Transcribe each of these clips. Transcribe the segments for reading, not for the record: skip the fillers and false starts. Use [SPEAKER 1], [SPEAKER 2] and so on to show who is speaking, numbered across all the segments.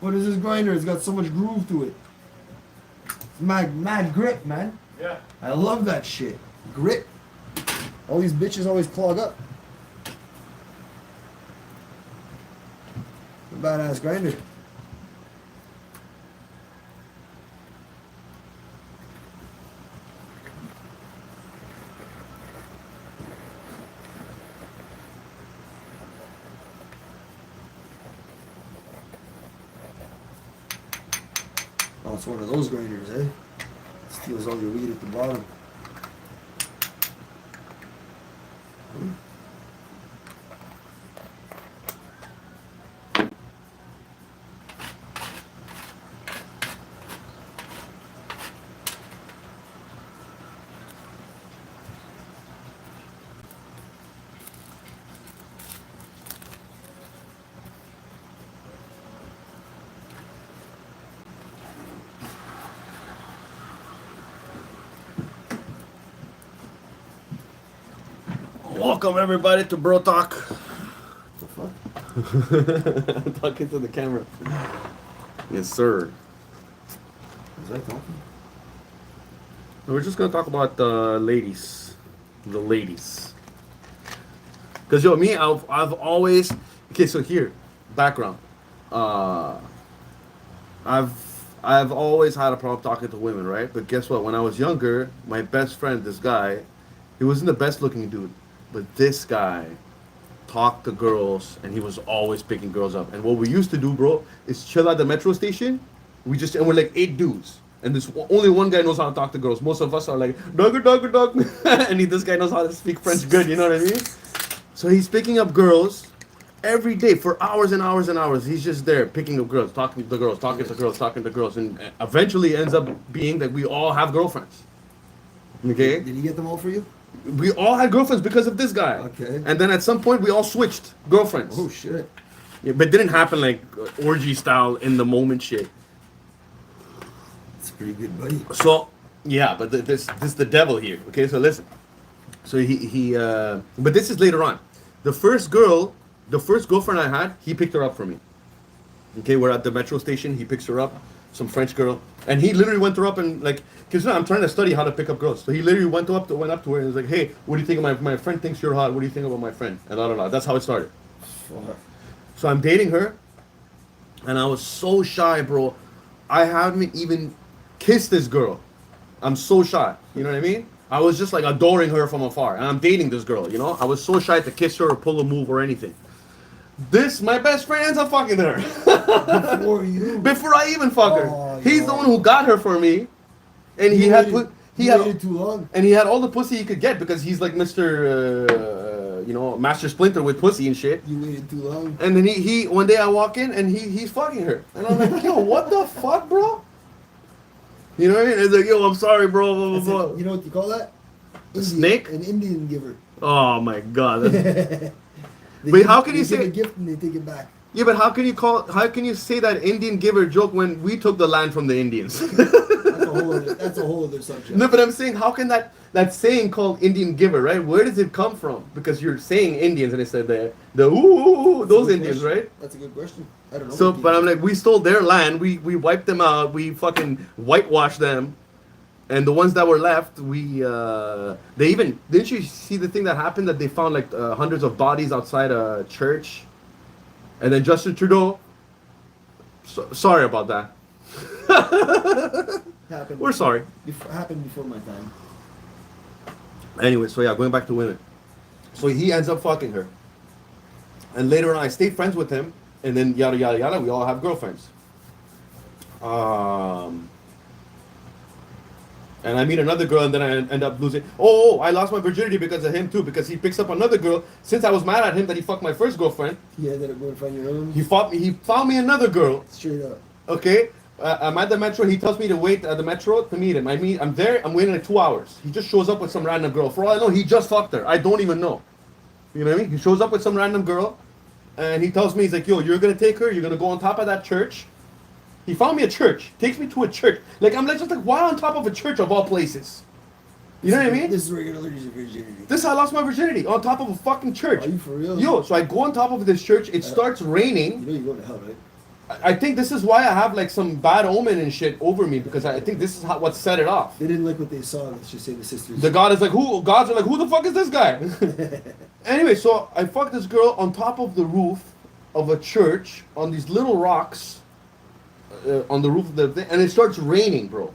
[SPEAKER 1] What is this grinder? It's got so much groove to it. It's mad grip, man.
[SPEAKER 2] Yeah.
[SPEAKER 1] I love that shit. Grip. All these bitches always clog up. A badass grinder. Oh, it's one of those grinders, eh? Steals all your weed at the bottom.
[SPEAKER 2] Welcome everybody to Bro Talk.
[SPEAKER 1] The fuck?
[SPEAKER 2] Talking to the camera. Yes, sir.
[SPEAKER 1] Was I talking?
[SPEAKER 2] We're just gonna talk about the ladies. The ladies. Cause yo, me, I've always okay. So here, background. I've always had a problem talking to women, right? But guess what? When I was younger, my best friend, this guy, he wasn't the best looking dude, but this guy talked to girls, and he was always picking girls up. And what we used to do, bro, is chill at the metro station. And we're like 8 dudes. And only one guy knows how to talk to girls. Most of us are like, dogger, dogger, dog. And this guy knows how to speak French good, you know what I mean? So he's picking up girls every day for hours and hours and hours. He's just there picking up girls, talking to girls, talking to girls, talking to girls. And eventually it ends up being that we all have girlfriends. Okay?
[SPEAKER 1] Did he get them all for you?
[SPEAKER 2] We all had girlfriends because of this guy.
[SPEAKER 1] Okay.
[SPEAKER 2] And then at some point we all switched girlfriends.
[SPEAKER 1] Oh shit.
[SPEAKER 2] Yeah, but it didn't happen like orgy style in the moment shit.
[SPEAKER 1] That's pretty good, buddy.
[SPEAKER 2] So yeah, but this the devil here. Okay, so listen. So but this is later on. The first girlfriend I had, he picked her up for me. Okay, we're at the metro station. He picks her up, some French girl, and he literally went her up and like, cause I'm trying to study how to pick up girls. So he literally went up to her and was like, "Hey, what do you think of my friend? Thinks you're hot. What do you think about my friend?" And I don't know. That's how it started.
[SPEAKER 1] Fuck.
[SPEAKER 2] So I'm dating her, and I was so shy, bro. I haven't even kissed this girl. I'm so shy. You know what I mean? I was just like adoring her from afar, and I'm dating this girl. You know, I was so shy to kiss her or pull a move or anything. My best friend ends up fucking her.
[SPEAKER 1] Before you.
[SPEAKER 2] Before I even fuck her.
[SPEAKER 1] Oh,
[SPEAKER 2] He's
[SPEAKER 1] yo.
[SPEAKER 2] the one who got her for me, and he
[SPEAKER 1] waited too long.
[SPEAKER 2] and he had all the pussy he could get because he's like Mr. Master Splinter with pussy and shit.
[SPEAKER 1] You waited too long.
[SPEAKER 2] And then he one day I walk in and he's fucking her, and I'm like, yo, what the fuck, bro? You know what I mean? It's like, yo, I'm sorry, bro. Blah, blah,
[SPEAKER 1] That's
[SPEAKER 2] blah.
[SPEAKER 1] it. You know what you call that?
[SPEAKER 2] A snake?
[SPEAKER 1] An Indian giver.
[SPEAKER 2] Oh my god.
[SPEAKER 1] They
[SPEAKER 2] Wait, how can you
[SPEAKER 1] give
[SPEAKER 2] say-
[SPEAKER 1] a gift and they take it back?
[SPEAKER 2] Yeah, but how can you say that Indian giver joke when we took the land from the Indians?
[SPEAKER 1] That's a whole other subject.
[SPEAKER 2] No, but I'm saying, how can that saying called Indian giver, right? Where does it come from? Because you're saying Indians, and it said the
[SPEAKER 1] That's a
[SPEAKER 2] those
[SPEAKER 1] good
[SPEAKER 2] Indians,
[SPEAKER 1] question.
[SPEAKER 2] right?
[SPEAKER 1] That's a good question. I don't know.
[SPEAKER 2] So, but I'm like, we stole their land. We wiped them out. We fucking whitewashed them, and the ones that were left, they even didn't you see the thing that happened that they found like hundreds of bodies outside a church, and then Justin Trudeau. Sorry about that.
[SPEAKER 1] Happened
[SPEAKER 2] We're sorry.
[SPEAKER 1] Happened before my time.
[SPEAKER 2] Anyway, so yeah, going back to women. So he ends up fucking her. And later on, I stayed friends with him. And then yada, yada, yada, we all have girlfriends. And I meet another girl and then I end up losing. Oh, I lost my virginity because of him too. Because he picks up another girl. Since I was mad at him that he fucked my first girlfriend.
[SPEAKER 1] He ended up going to find your own.
[SPEAKER 2] He found me another girl.
[SPEAKER 1] Straight up.
[SPEAKER 2] Okay? I'm at the metro. He tells me to wait at the metro to meet him. I'm there. I'm waiting like 2 hours. He just shows up with some random girl. For all I know, he just fucked her. I don't even know. You know what I mean? He shows up with some random girl, and he tells me, he's like, yo, you're gonna take her. You're gonna go on top of that church. He found me a church. Takes me to a church. Like I'm like just like, why on top of a church of all places? You know what I mean?
[SPEAKER 1] This is where you're gonna lose your virginity.
[SPEAKER 2] This is how I lost my virginity, on top of a fucking church.
[SPEAKER 1] Are you for real?
[SPEAKER 2] Yo, so I go on top of this church. It starts raining.
[SPEAKER 1] You know you're going to hell, right?
[SPEAKER 2] I think this is why I have like some bad omen and shit over me because I think this is what set it off.
[SPEAKER 1] They didn't like what they saw. Let's just say the sisters.
[SPEAKER 2] The god is like, gods are like, who the fuck is this guy? Anyway, so I fucked this girl on top of the roof of a church on these little rocks on the roof of the thing, and it starts raining, bro.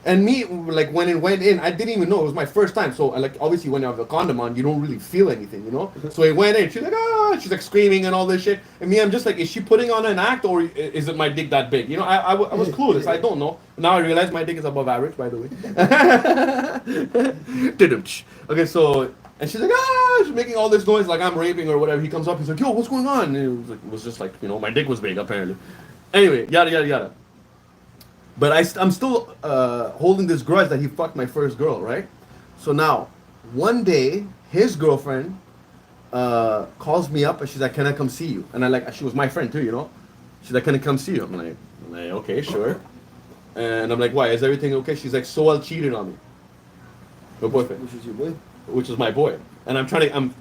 [SPEAKER 2] And me, like, when it went in, I didn't even know. It was my first time. So, like, obviously, when you have a condom on, you don't really feel anything, you know? So it went in. She's like, ah! She's, like, screaming and all this shit. And me, I'm just like, is she putting on an act or is it my dick that big? You know, I was clueless. I don't know. Now I realize my dick is above average, by the way. Okay, so... And she's like, ah! She's making all this noise like I'm raping or whatever. He comes up, he's like, yo, what's going on? And it was just like, you know, my dick was big, apparently. Anyway, yada, yada, yada. But I'm still holding this grudge that he fucked my first girl, right? So now, one day, his girlfriend calls me up and she's like, can I come see you? And she was my friend too, you know? She's like, can I come see you? I'm like, okay, sure. And I'm like, why? Is everything okay? She's like, Soel cheated on me. Her boyfriend.
[SPEAKER 1] Which is your boy?
[SPEAKER 2] Which is my boy. And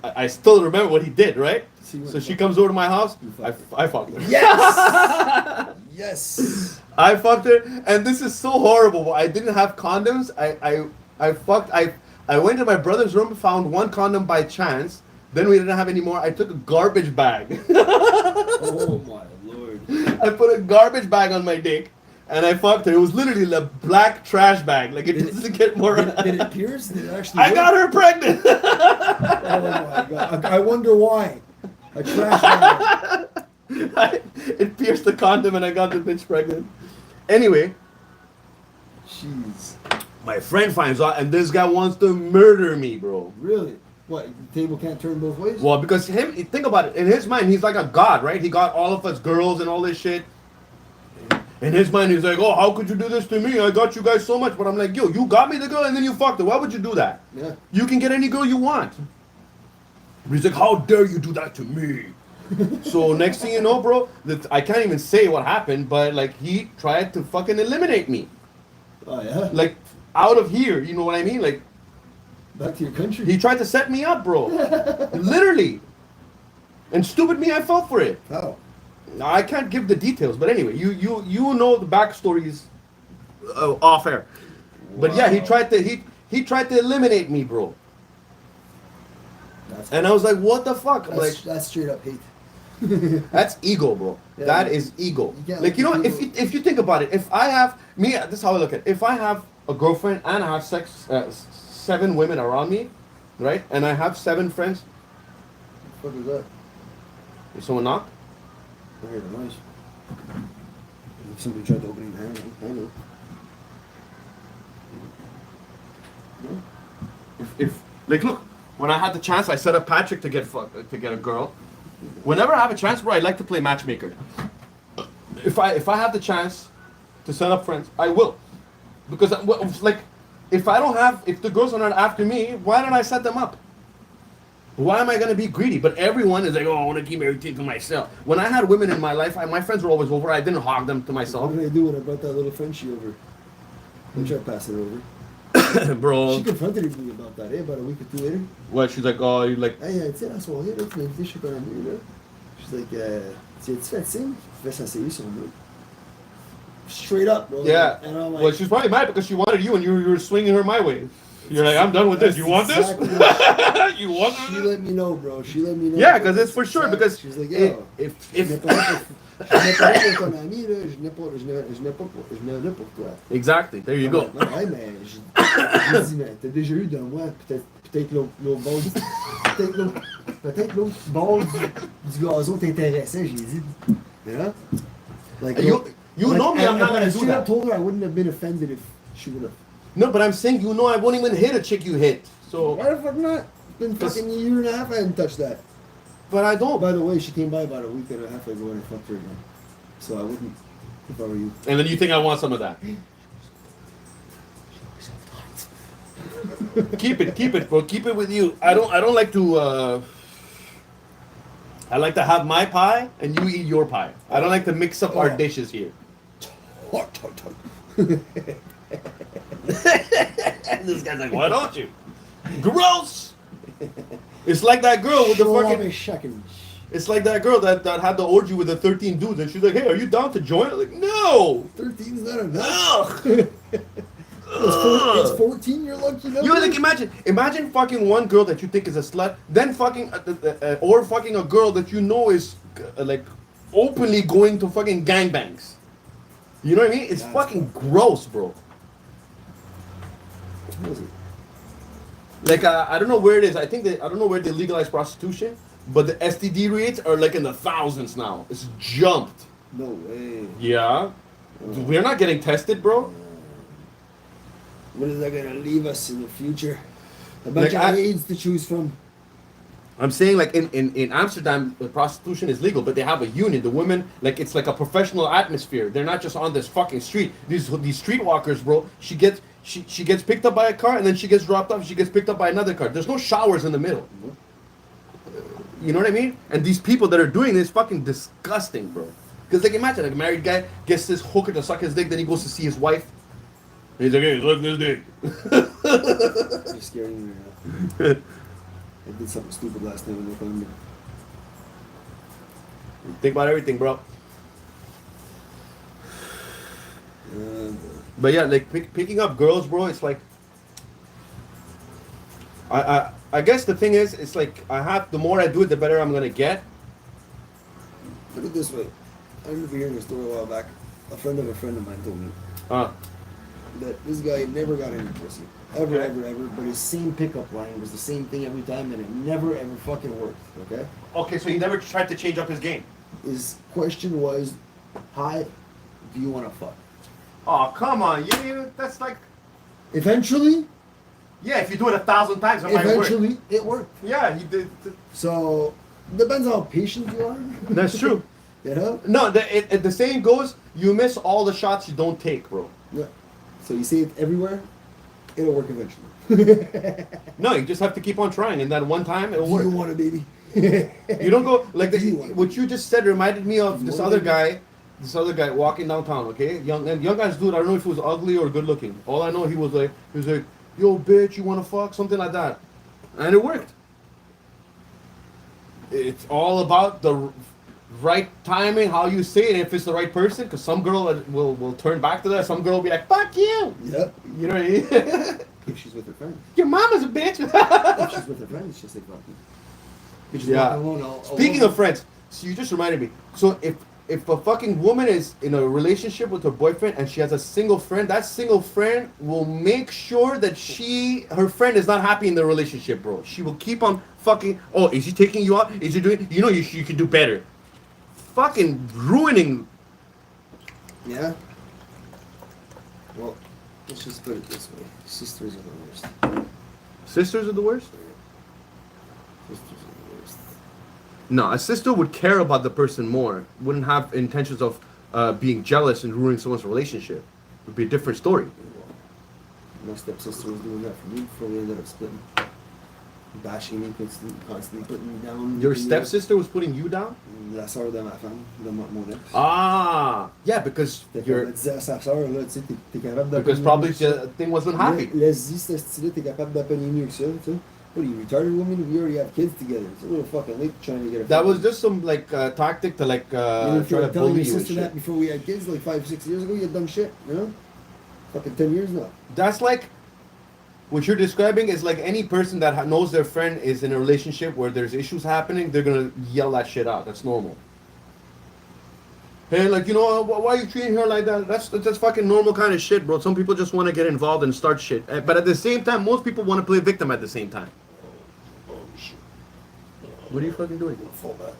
[SPEAKER 2] I still remember what he did, right? So she comes over to my house, I fucked her.
[SPEAKER 1] Yes! Yes!
[SPEAKER 2] I fucked her, and this is so horrible. I didn't have condoms. I went to my brother's room, found one condom by chance. Then we didn't have any more. I took a garbage bag.
[SPEAKER 1] Oh my lord.
[SPEAKER 2] I put a garbage bag on my dick, and I fucked her. It was literally a black trash bag. Like, it doesn't get more...
[SPEAKER 1] Did it pierce? Did it actually
[SPEAKER 2] I
[SPEAKER 1] work?
[SPEAKER 2] got her pregnant!
[SPEAKER 1] Oh my god. I wonder why. A trash bag.
[SPEAKER 2] It pierced the condom and I got the bitch pregnant. Anyway,
[SPEAKER 1] Jeez.
[SPEAKER 2] my friend finds out and this guy wants to murder me, bro.
[SPEAKER 1] Really? What, the table can't turn both ways?
[SPEAKER 2] Well, because think about it, in his mind, he's like a god, right? He got all of us girls and all this shit. In his mind, he's like, oh, how could you do this to me? I got you guys so much. But I'm like, yo, you got me the girl and then you fucked her. Why would you do that?
[SPEAKER 1] Yeah.
[SPEAKER 2] You can get any girl you want. He's like, how dare you do that to me? So next thing you know, bro, I can't even say what happened, but like he tried to fucking eliminate me.
[SPEAKER 1] Oh yeah?
[SPEAKER 2] Like out of here, you know what I mean? Like
[SPEAKER 1] Back to your country?
[SPEAKER 2] he tried to set me up, bro. Literally. And stupid me, I fell for it.
[SPEAKER 1] How?
[SPEAKER 2] I can't give the details, but anyway, you know the backstories off air. But yeah, he tried to eliminate me, bro. And I was like, what the fuck? I'm like,
[SPEAKER 1] That's straight up hate.
[SPEAKER 2] that's ego, bro.
[SPEAKER 1] Yeah,
[SPEAKER 2] that is ego.
[SPEAKER 1] You can't
[SPEAKER 2] Like, you know,
[SPEAKER 1] let
[SPEAKER 2] if you think about it, if I have this is how I look at it. If I have a girlfriend and I have 7 women around me, right, and I have 7 friends,
[SPEAKER 1] What was that?
[SPEAKER 2] did someone knock?
[SPEAKER 1] I heard a noise. Somebody tried to open your hand. I know. No?
[SPEAKER 2] If like, look, when I had the chance, I set up Patrick to get a girl. Whenever I have a chance, bro, I like to play matchmaker. If I have the chance to set up friends, I will, because like, if the girls are not after me, why don't I set them up? Why am I gonna be greedy? But everyone is like, oh, I want to keep everything to myself. When I had women in my life, my friends were always over. I didn't hog them to myself.
[SPEAKER 1] What did I do when I brought that little Frenchie over? I tried to pass it over.
[SPEAKER 2] Bro.
[SPEAKER 1] She confronted me about that, about a week or 2 later.
[SPEAKER 2] What? She's like, oh, you like.
[SPEAKER 1] Hey, tu sais, à ce soir-là, tu m'as invité chez ton ami, là. She's like, tu as-tu fait signe? Je vais s'asseoir sur moi. Straight up, bro.
[SPEAKER 2] Yeah.
[SPEAKER 1] And I'm like,
[SPEAKER 2] Well, she's probably mad because she wanted you and you were swinging her my way. You're like, I'm done with this. You want this? You want
[SPEAKER 1] She
[SPEAKER 2] this?
[SPEAKER 1] let me know, bro. She let me know.
[SPEAKER 2] Yeah, because it's for sure. Because
[SPEAKER 1] she's like, yo,
[SPEAKER 2] if
[SPEAKER 1] je n'ai pas pour ton ami, là. Je n'ai pas pour toi.
[SPEAKER 2] exactly, there you go.
[SPEAKER 1] Non, ouais, mais j'ai dit, mais t'as déjà eu de moi, peut-être l'autre bord, peut-être l'autre bord du gazon t'intéressait, j'ai dit. You know? Like,
[SPEAKER 2] You know me, I'm not gonna do
[SPEAKER 1] I
[SPEAKER 2] that.
[SPEAKER 1] told her I wouldn't have been offended if she would have.
[SPEAKER 2] No, but I'm saying, you know, I won't even hit a chick you hit. So,
[SPEAKER 1] Why the fuck not? It's been fucking a year and a half I hadn't touched that.
[SPEAKER 2] but I don't.
[SPEAKER 1] By the way, she came by about a week and a half ago and I fucked her again. So I wouldn't, if I were you.
[SPEAKER 2] And then you think I want some of that? keep it, bro. Keep it with you. I don't like to. I like to have my pie and you eat your pie. I don't like to mix up our dishes here. This guy's like, why don't you? Gross. It's like that girl with the fucking.
[SPEAKER 1] Shucking.
[SPEAKER 2] It's like that girl that had the orgy with the 13 dudes, and she's like, "Hey, are you down to join?" I'm like, no.
[SPEAKER 1] 13's not enough.
[SPEAKER 2] Ugh.
[SPEAKER 1] It's 14 you're lucky number?
[SPEAKER 2] You like imagine fucking one girl that you think is a slut, then fucking or fucking a girl that you know is like openly going to fucking gangbangs. You know what I mean? It's
[SPEAKER 1] That's
[SPEAKER 2] fucking gross, bro.
[SPEAKER 1] What is it?
[SPEAKER 2] Like I don't know where it is. I don't know where they legalize prostitution, but the STD rates are like in the thousands now. It's jumped.
[SPEAKER 1] No way.
[SPEAKER 2] Yeah, we're not getting tested, bro.
[SPEAKER 1] What is that gonna leave us in the future? A bunch
[SPEAKER 2] Like,
[SPEAKER 1] of AIDS to choose from.
[SPEAKER 2] I'm saying like in Amsterdam, prostitution is legal, but they have a union. The women, like it's like a professional atmosphere. They're not just on this fucking street. These streetwalkers, bro. She gets picked up by a car and then she gets dropped off. She gets picked up by another car. There's no showers in the middle. You know what I mean? And these people that are doing this fucking disgusting, bro. Because like imagine like a married guy gets this hooker to suck his dick, then he goes to see his wife. And he's like, "Hey, suck this dick."
[SPEAKER 1] You're scaring me right now. I did something stupid last night when they found me.
[SPEAKER 2] Think about everything, bro.
[SPEAKER 1] Uh,
[SPEAKER 2] But yeah, like picking up girls, bro. It's like I guess the thing is, it's like the more I do it, the better I'm gonna get.
[SPEAKER 1] Put it this way. I remember hearing a story a while back. A friend of mine told me that this guy never got any pussy. Ever, but his same pickup line was the same thing every time, and it never ever fucking worked. Okay?
[SPEAKER 2] Okay, so he never tried to change up his game.
[SPEAKER 1] His question was, "Hi, do you want to fuck?"
[SPEAKER 2] Oh, come on, that's like,
[SPEAKER 1] Eventually,
[SPEAKER 2] yeah, if you do it 1,000 times, it might work.
[SPEAKER 1] eventually, it worked.
[SPEAKER 2] Yeah, he did.
[SPEAKER 1] So, depends on how patient you are.
[SPEAKER 2] That's true.
[SPEAKER 1] You know?
[SPEAKER 2] No, the saying goes, you miss all the shots you don't take, bro.
[SPEAKER 1] Yeah. So you see it everywhere, it'll work eventually.
[SPEAKER 2] No, you just have to keep on trying, and that one time it'll
[SPEAKER 1] Do
[SPEAKER 2] work.
[SPEAKER 1] you want a baby?
[SPEAKER 2] You don't go like
[SPEAKER 1] Do you want
[SPEAKER 2] what you just said reminded me of
[SPEAKER 1] You
[SPEAKER 2] this
[SPEAKER 1] want
[SPEAKER 2] other
[SPEAKER 1] it?
[SPEAKER 2] guy. This other guy walking downtown, okay? Young guy's dude. I don't know if he was ugly or good looking. All I know he was like, "Yo, bitch, you wanna fuck?" Something like that, and it worked. It's all about the right timing, how you say it, if it's the right person. Because some girl will turn back to that. Some girl will be like, "Fuck you."
[SPEAKER 1] Yep.
[SPEAKER 2] You know what I mean?
[SPEAKER 1] If she's with her friends.
[SPEAKER 2] Your mama's a bitch.
[SPEAKER 1] If she's with her friends, she'll say fuck you. If she's
[SPEAKER 2] Yeah.
[SPEAKER 1] walking alone,
[SPEAKER 2] Speaking of friends, so you just reminded me. So if a fucking woman is in a relationship with her boyfriend and she has a single friend, that single friend will make sure that her friend is not happy in the relationship, bro. She will keep on fucking. Oh, is he taking you out? Is he doing? You know, you can do better. Fucking ruining.
[SPEAKER 1] Yeah. Well, let's just put it this way: sisters are the worst.
[SPEAKER 2] Sisters are the worst.
[SPEAKER 1] Sisters are the worst.
[SPEAKER 2] No, a sister would care about the person more. Wouldn't have intentions of being jealous and ruining someone's relationship. It would be a different story.
[SPEAKER 1] My stepsister was doing that for me before we ended up splitting. Bashing me, constantly putting me down.
[SPEAKER 2] Your stepsister was putting you down?
[SPEAKER 1] La sœur de ma femme, de mon ex.
[SPEAKER 2] Ah, yeah, because
[SPEAKER 1] Fait
[SPEAKER 2] you're.
[SPEAKER 1] qu'elle disait à sa sœur, là, tu sais, t'es capable de.
[SPEAKER 2] Because probably the thing wasn't happy.
[SPEAKER 1] Laisse-y, ce style-là, t'es capable d'appeler mieux que ça, tu sais. What are you, retarded woman? We already have kids together. It's a little fucking late trying to get a
[SPEAKER 2] That was just some like tactic to like
[SPEAKER 1] You know,
[SPEAKER 2] try to
[SPEAKER 1] telling
[SPEAKER 2] bully
[SPEAKER 1] your
[SPEAKER 2] you and
[SPEAKER 1] sister that
[SPEAKER 2] shit.
[SPEAKER 1] before we had kids, like 5-6 years ago, you had dumb shit, you know? Fucking 10 years now.
[SPEAKER 2] That's like what you're describing is like any person that knows their friend is in a relationship where there's issues happening, they're gonna yell that shit out. That's normal. Hey, like, you know, why are you treating her like that? That's fucking normal kind of shit, bro. Some people just want to get involved and start shit. But at the same time, most people want to play victim at the same time. What are you fucking doing?
[SPEAKER 1] Fall back.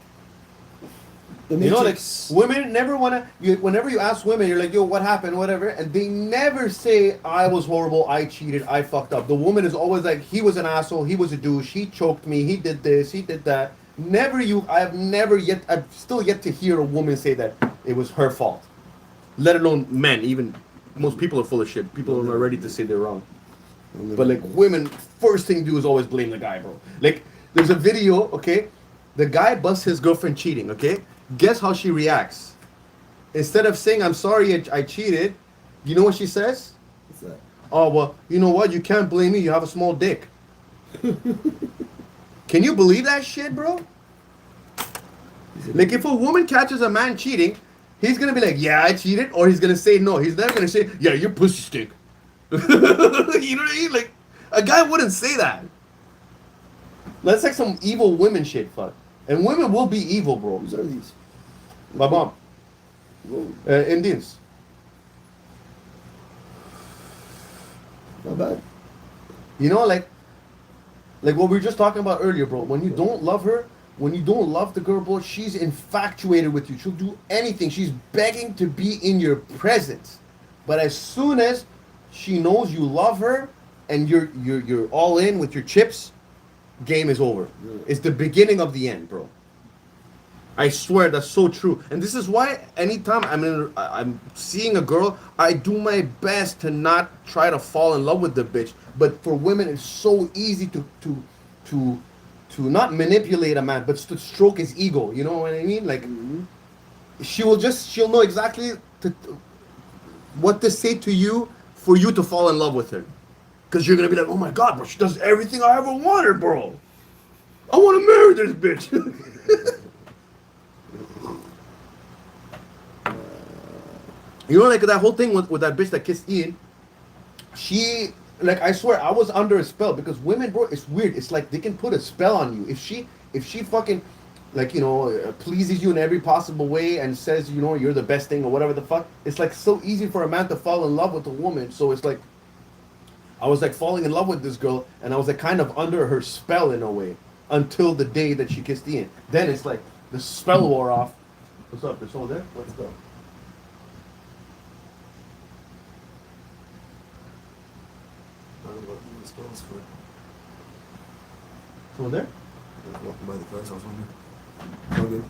[SPEAKER 2] You know, like, women never want to, whenever you ask women, you're like, yo, what happened, whatever, and they never say, I was horrible, I cheated, I fucked up. The woman is always like, he was an asshole, he was a douche, he choked me, he did this, he did that. I've still yet to hear a woman say that it was her fault. Let alone men, even, most people are full of shit. People are ready to say they're wrong. But like, women, first thing to do is always blame the guy, bro. Like, there's a video, okay? The guy busts his girlfriend cheating, okay? Guess how she reacts? Instead of saying, I'm sorry I cheated, you know what she says?
[SPEAKER 1] What's that?
[SPEAKER 2] Oh, well, you know what? You can't blame me. You have a small dick. Can you believe that shit, bro? Like if a woman catches a man cheating, he's gonna be like, yeah, I cheated, or he's gonna say no. He's never gonna say, yeah, your pussy stink. You know what I mean? Like a guy wouldn't say that. That's like some evil women shit, fuck. And women will be evil, bro.
[SPEAKER 1] Whose are these?
[SPEAKER 2] My mom.
[SPEAKER 1] Whoa,
[SPEAKER 2] Indians.
[SPEAKER 1] not bad.
[SPEAKER 2] You know, like what we were just talking about earlier, bro. When you don't love her, when you don't love the girl, bro, she's infatuated with you. She'll do anything. She's begging to be in your presence. But as soon as she knows you love her and you're all in with your chips, game is over.
[SPEAKER 1] Yeah.
[SPEAKER 2] It's the beginning of the end, bro. I swear that's so true. And this is why anytime I'm seeing a girl, I do my best to not try to fall in love with the bitch. But for women, it's so easy to not manipulate a man, but to stroke his ego. You know what I mean? Like she'll know exactly what to say to you for you to fall in love with her. Because you're gonna be like, oh my god, bro, she does everything I ever wanted, bro. I want to marry this bitch. You know, like that whole thing with that bitch that kissed Ian. She, like, I swear, I was under a spell because women, bro, it's weird. It's like they can put a spell on you. If she fucking, like, you know, pleases you in every possible way and says, you know, you're the best thing or whatever the fuck. It's like so easy for a man to fall in love with a woman. So it's like, I was like falling in love with this girl and I was like kind of under her spell in a way until the day that she kissed Ian. Then it's like the spell wore off. What's up? There's someone there? Let's go. Someone there?
[SPEAKER 1] Walking by the cars, I was wondering. Oh, good.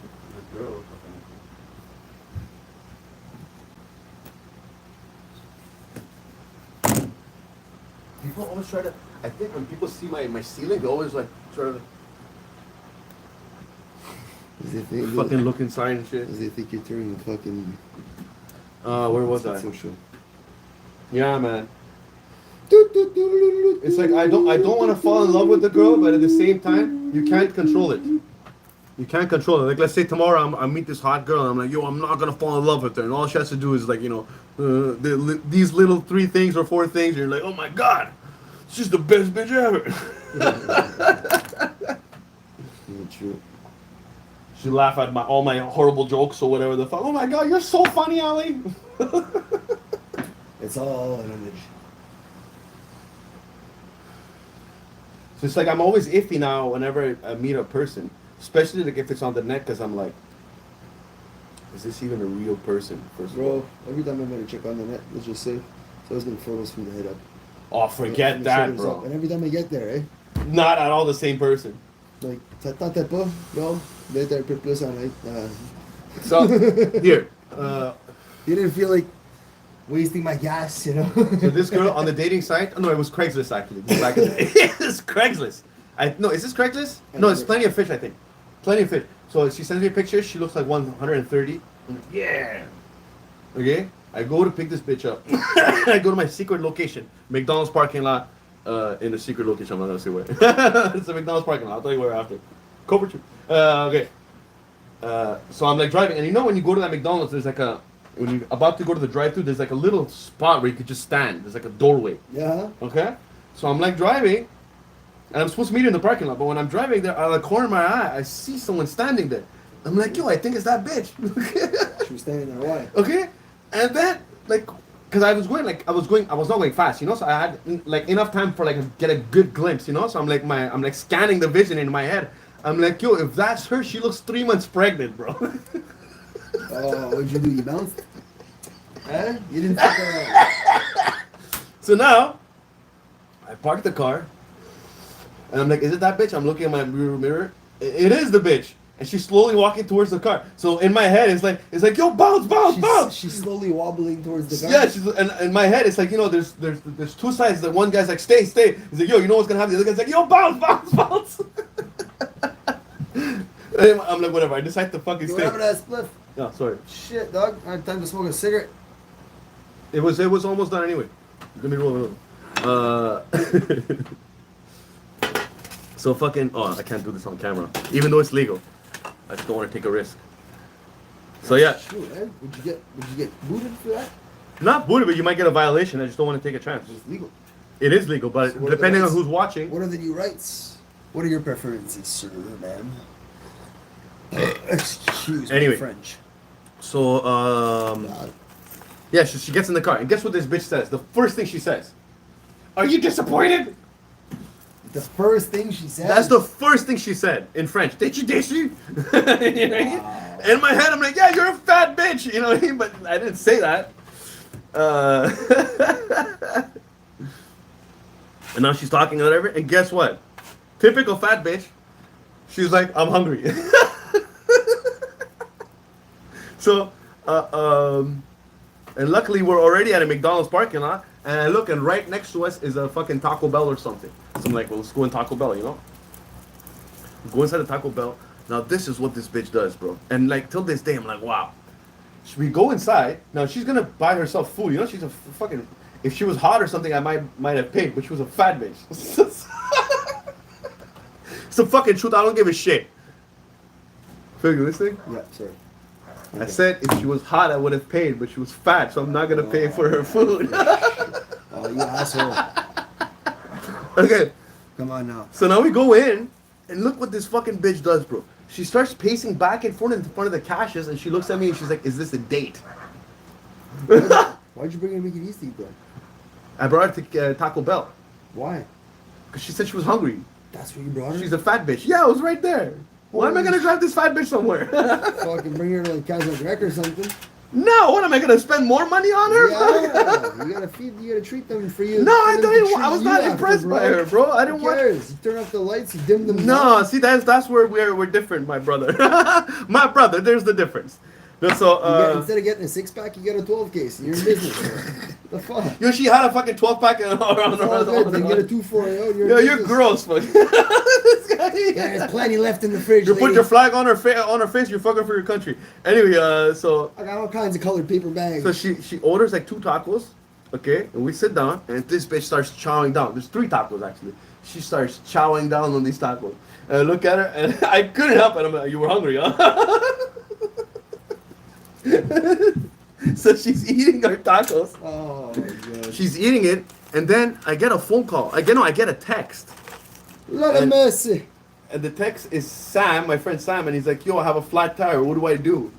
[SPEAKER 2] People always try to. I think when people see my ceiling, they always like try to fucking look inside and shit.
[SPEAKER 1] Because they think you're turning fucking.
[SPEAKER 2] Where was I?
[SPEAKER 1] Social.
[SPEAKER 2] Yeah, man. It's like I don't want to fall in love with the girl, but at the same time, you can't control it. You can't control it. Like let's say tomorrow I meet this hot girl, and I'm like, yo, I'm not gonna fall in love with her, and all she has to do is like, you know, these little 3 things or 4 things, and you're like, oh my god, she's the best bitch ever.
[SPEAKER 1] True.
[SPEAKER 2] She laugh at all my horrible jokes or whatever the fuck. Oh my god, you're so funny, Ali.
[SPEAKER 1] It's all an image.
[SPEAKER 2] So it's like I'm always iffy now whenever I meet a person, especially like if it's on the net, because I'm like, is this even a real person? First of all.
[SPEAKER 1] Bro, every time I met a chick on the net, let's just say, it's always been photos from the head up.
[SPEAKER 2] Oh, forget
[SPEAKER 1] From the
[SPEAKER 2] that,
[SPEAKER 1] shoulders
[SPEAKER 2] bro.
[SPEAKER 1] up. And every time I get there,
[SPEAKER 2] Not at all the same person.
[SPEAKER 1] like, ça te tentait pas? Non? D'être un peu plus honnête.
[SPEAKER 2] So here,
[SPEAKER 1] You didn't feel like wasting my gas, you know?
[SPEAKER 2] so this girl on the dating site. Oh, no, it was Craigslist actually. Back in the day. It's Craigslist. No, is this Craigslist? No, it's Plenty of Fish, I think. Plenty of Fish. So she sends me a picture. She looks like 130. I'm like, yeah. Okay. I go to pick this bitch up. I go to my secret location, McDonald's parking lot. In a secret location, I'm not gonna say where. It's a McDonald's parking lot. I'll tell you where after. Cobra 2. Okay. So I'm like driving, and you know when you go to that McDonald's, there's like when you're about to go to the drive-thru, there's like a little spot where you could just stand. There's like a doorway.
[SPEAKER 1] Yeah.
[SPEAKER 2] Okay. So I'm like driving, and I'm supposed to meet her in the parking lot, but when I'm driving there, out of the corner of my eye, I see someone standing there. I'm like, yo, I think it's that bitch.
[SPEAKER 1] She was standing there. Why?
[SPEAKER 2] Okay. And then, like, because I was not going fast, you know, so I had like enough time for like get a good glimpse, you know. So I'm like scanning the vision in my head. I'm like, yo, if that's her, she looks 3 months pregnant, bro.
[SPEAKER 1] Oh, what'd you do? You bounced? Huh? You didn't take a...
[SPEAKER 2] So now, I parked the car, and I'm like, is it that bitch? I'm looking at my rear mirror. It is the bitch. And she's slowly walking towards the car. So in my head, it's like, yo, bounce, bounce.
[SPEAKER 1] She's slowly wobbling towards the car.
[SPEAKER 2] Yeah, and in my head, it's like, you know, there's 2 sides. The one guy's like, stay. He's like, yo, you know what's gonna happen? The other guy's like, yo, bounce. And I'm like, whatever. I decide to fucking
[SPEAKER 1] You
[SPEAKER 2] stay.
[SPEAKER 1] remember that spliff?
[SPEAKER 2] No, sorry.
[SPEAKER 1] Shit, dog. I had time to smoke a cigarette.
[SPEAKER 2] It was almost done anyway. Let me roll. So fucking. Oh, I can't do this on camera, even though it's legal. I just don't want to take a risk. So yeah,
[SPEAKER 1] True, man. Would you get booted for that?
[SPEAKER 2] not booted, but you might get a violation. I just don't want to take a chance.
[SPEAKER 1] It's legal.
[SPEAKER 2] It is legal, but
[SPEAKER 1] So what are the
[SPEAKER 2] depending on
[SPEAKER 1] rights?
[SPEAKER 2] who's watching.
[SPEAKER 1] What are the new rights? What are your preferences, sir, ma'am? Excuse
[SPEAKER 2] Anyway.
[SPEAKER 1] me, French.
[SPEAKER 2] So
[SPEAKER 1] God.
[SPEAKER 2] yeah, she gets in the car, and guess what this bitch says? The first thing she says, "Are you disappointed?"
[SPEAKER 1] The first thing she said.
[SPEAKER 2] That's the first thing she said in French. Did you dish you?
[SPEAKER 1] Wow.
[SPEAKER 2] In my head, I'm like, yeah, you're a fat bitch. You know what I mean? But I didn't say that. And now she's talking or whatever. And guess what? Typical fat bitch. She's like, I'm hungry. So, and luckily we're already at a McDonald's parking lot. And I look, and right next to us is a fucking Taco Bell or something. So I'm like, well, let's go in Taco Bell, you know? Go inside the Taco Bell. Now this is what this bitch does, bro. And like till this day, I'm like, wow. Should we go inside? Now she's gonna buy herself food. You know, she's a fucking. If she was hot or something, I might have paid. But she was a fat bitch. It's the fucking truth. I don't give a shit. Feel you listening?
[SPEAKER 1] Yeah, sorry.
[SPEAKER 2] I said if she was hot, I would have paid, but she was fat, so I'm not gonna pay for her food.
[SPEAKER 1] Oh, you asshole.
[SPEAKER 2] Okay.
[SPEAKER 1] Come on now.
[SPEAKER 2] So now we go in, and look what this fucking bitch does, bro. She starts pacing back and forth in front of the cashiers, and she looks at me and she's like, "Is this a date?"
[SPEAKER 1] Why'd you bring her to Mickey D's to eat then?
[SPEAKER 2] I brought her to Taco Bell
[SPEAKER 1] Why?
[SPEAKER 2] because she said she was hungry.
[SPEAKER 1] That's what you brought her?
[SPEAKER 2] She's a fat bitch. Yeah, I was right there. Why am I gonna drive this fat bitch somewhere?
[SPEAKER 1] Fucking bring her to like Casual Direct or something.
[SPEAKER 2] No, what am I gonna spend more money on her?
[SPEAKER 1] Yeah, you gotta treat them for you.
[SPEAKER 2] No, I
[SPEAKER 1] for them
[SPEAKER 2] don't.
[SPEAKER 1] to
[SPEAKER 2] Even, I
[SPEAKER 1] treat
[SPEAKER 2] was
[SPEAKER 1] you
[SPEAKER 2] not
[SPEAKER 1] after,
[SPEAKER 2] impressed by her, bro. I didn't
[SPEAKER 1] Who
[SPEAKER 2] want.
[SPEAKER 1] cares? You turn off the lights, you dim them
[SPEAKER 2] No,
[SPEAKER 1] down.
[SPEAKER 2] see that's where we're different, my brother. My brother, there's the difference. So
[SPEAKER 1] Instead of getting a 6-pack, you get a 12 case. And you're in business. The fuck?
[SPEAKER 2] yo, she had a fucking 12-pack around
[SPEAKER 1] It's all good. Then get a 240. You're
[SPEAKER 2] Yo,
[SPEAKER 1] in
[SPEAKER 2] you're
[SPEAKER 1] business.
[SPEAKER 2] gross, man. This guy.
[SPEAKER 1] Yeah, there's plenty left in the fridge.
[SPEAKER 2] You put
[SPEAKER 1] lady.
[SPEAKER 2] your flag on her face. You're fucking for your country. Anyway, so
[SPEAKER 1] I got all kinds of colored paper bags.
[SPEAKER 2] so she orders like 2 tacos, okay, and we sit down, and this bitch starts chowing down. There's 3 tacos actually. She starts chowing down on these tacos, and I look at her, and I couldn't help it. I'm like, you were hungry, huh? So she's eating her tacos.
[SPEAKER 1] Oh my gosh.
[SPEAKER 2] She's eating it, and then I get a phone call. I get a text.
[SPEAKER 1] Lord of
[SPEAKER 2] And-
[SPEAKER 1] mercy.
[SPEAKER 2] And the text is Sam, my friend Sam, and he's like, yo, I have a flat tire. What do I do?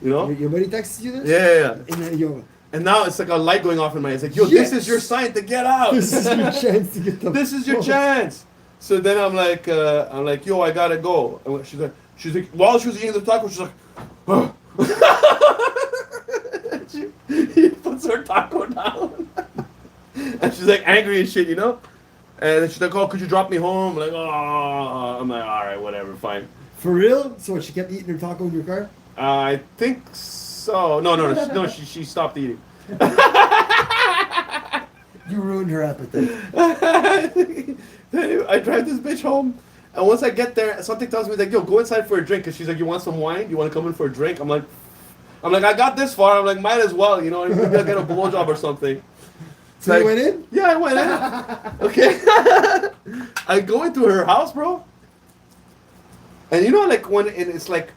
[SPEAKER 2] You know?
[SPEAKER 1] Your buddy texted you this?
[SPEAKER 2] Yeah.
[SPEAKER 1] And then, yo,
[SPEAKER 2] And now it's like a light going off in my head. It's like, yo, this
[SPEAKER 1] Yes.
[SPEAKER 2] is your sign to get out.
[SPEAKER 1] this is your chance to get the.
[SPEAKER 2] This is your chance. So then I'm like, yo, I gotta go. And she's like, while she was eating the taco, she's like, oh. She puts her taco down. And she's like angry and shit, you know? And then she's like, oh, could you drop me home? I'm like, oh. I'm like, all right, whatever, fine.
[SPEAKER 1] For real? So what, she kept eating her taco in your car?
[SPEAKER 2] I think so. No, she stopped eating.
[SPEAKER 1] You ruined her appetite.
[SPEAKER 2] Anyway, I drive this bitch home, and once I get there, something tells me like, "Yo, go inside for a drink." Cause she's like, "You want some wine? You want to come in for a drink?" I'm like, I got this far. I'm like, might as well, you know. Maybe I'll get a blowjob or something.
[SPEAKER 1] So you went in?
[SPEAKER 2] Yeah, I went in. Okay. I go into her house, bro. And you know, like it's like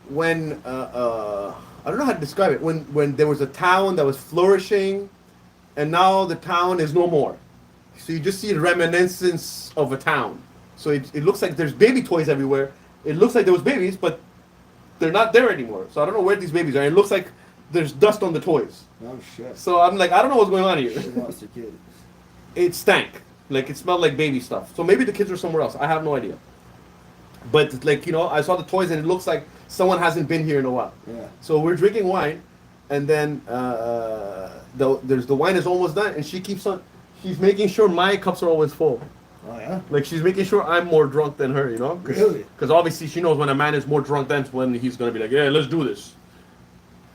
[SPEAKER 2] when I don't know how to describe it. When there was a town that was flourishing, and now the town is no more. So you just see the reminiscence of a town. So it looks like there's baby toys everywhere. It looks like there was babies, but they're not there anymore. So I don't know where these babies are. It looks like there's dust on the toys.
[SPEAKER 1] Oh shit.
[SPEAKER 2] So I'm like, I don't know what's going on
[SPEAKER 1] She
[SPEAKER 2] here.
[SPEAKER 1] lost her kid.
[SPEAKER 2] It stank. Like it smelled like baby stuff. So maybe the kids are somewhere else. I have no idea. But like, you know, I saw the toys and it looks like someone hasn't been here in a while.
[SPEAKER 1] Yeah.
[SPEAKER 2] So we're drinking wine, and then the wine is almost done, and she keeps on. She's making sure my cups are always full.
[SPEAKER 1] Oh yeah?
[SPEAKER 2] Like she's making sure I'm more drunk than her, you know?
[SPEAKER 1] Really?
[SPEAKER 2] Because obviously she knows when a man is more drunk than when he's gonna be like, yeah, let's do this.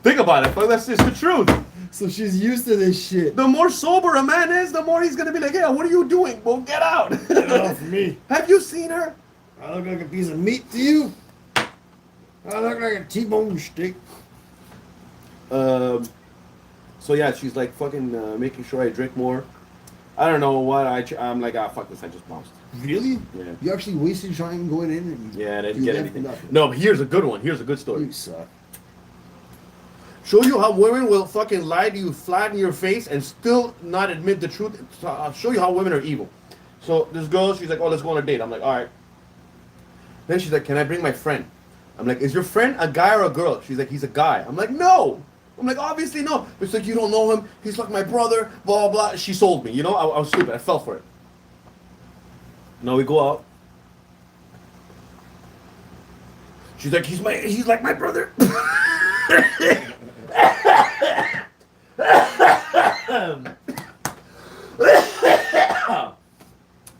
[SPEAKER 2] Think about it, but that's just the truth.
[SPEAKER 1] So she's used to this shit.
[SPEAKER 2] The more sober a man is, the more he's gonna be like, yeah, what are you doing? Well, get out.
[SPEAKER 1] Get off me.
[SPEAKER 2] Have you seen her?
[SPEAKER 1] I look like a piece of meat to you. I look like a T-bone steak.
[SPEAKER 2] So yeah, she's like fucking making sure I drink more. I don't know what I'm like. Ah, fuck this. I just bounced.
[SPEAKER 1] Really?
[SPEAKER 2] Yeah.
[SPEAKER 1] You actually wasted time going in and
[SPEAKER 2] Yeah, I didn't
[SPEAKER 1] you
[SPEAKER 2] get
[SPEAKER 1] left
[SPEAKER 2] anything.
[SPEAKER 1] nothing.
[SPEAKER 2] No, but here's a good one. Here's a good story.
[SPEAKER 1] You suck.
[SPEAKER 2] Show you how women will fucking lie to you flat in your face and still not admit the truth. I'll show you how women are evil. So this girl, she's like, oh, let's go on a date. I'm like, all right. Then she's like, can I bring my friend? I'm like, is your friend a guy or a girl? She's like, he's a guy. I'm like, no. I'm like, obviously no. It's like, you don't know him. He's like my brother, blah, blah, blah. She sold me, you know? I was stupid. I fell for it. Now we go out. She's like, he's like my brother.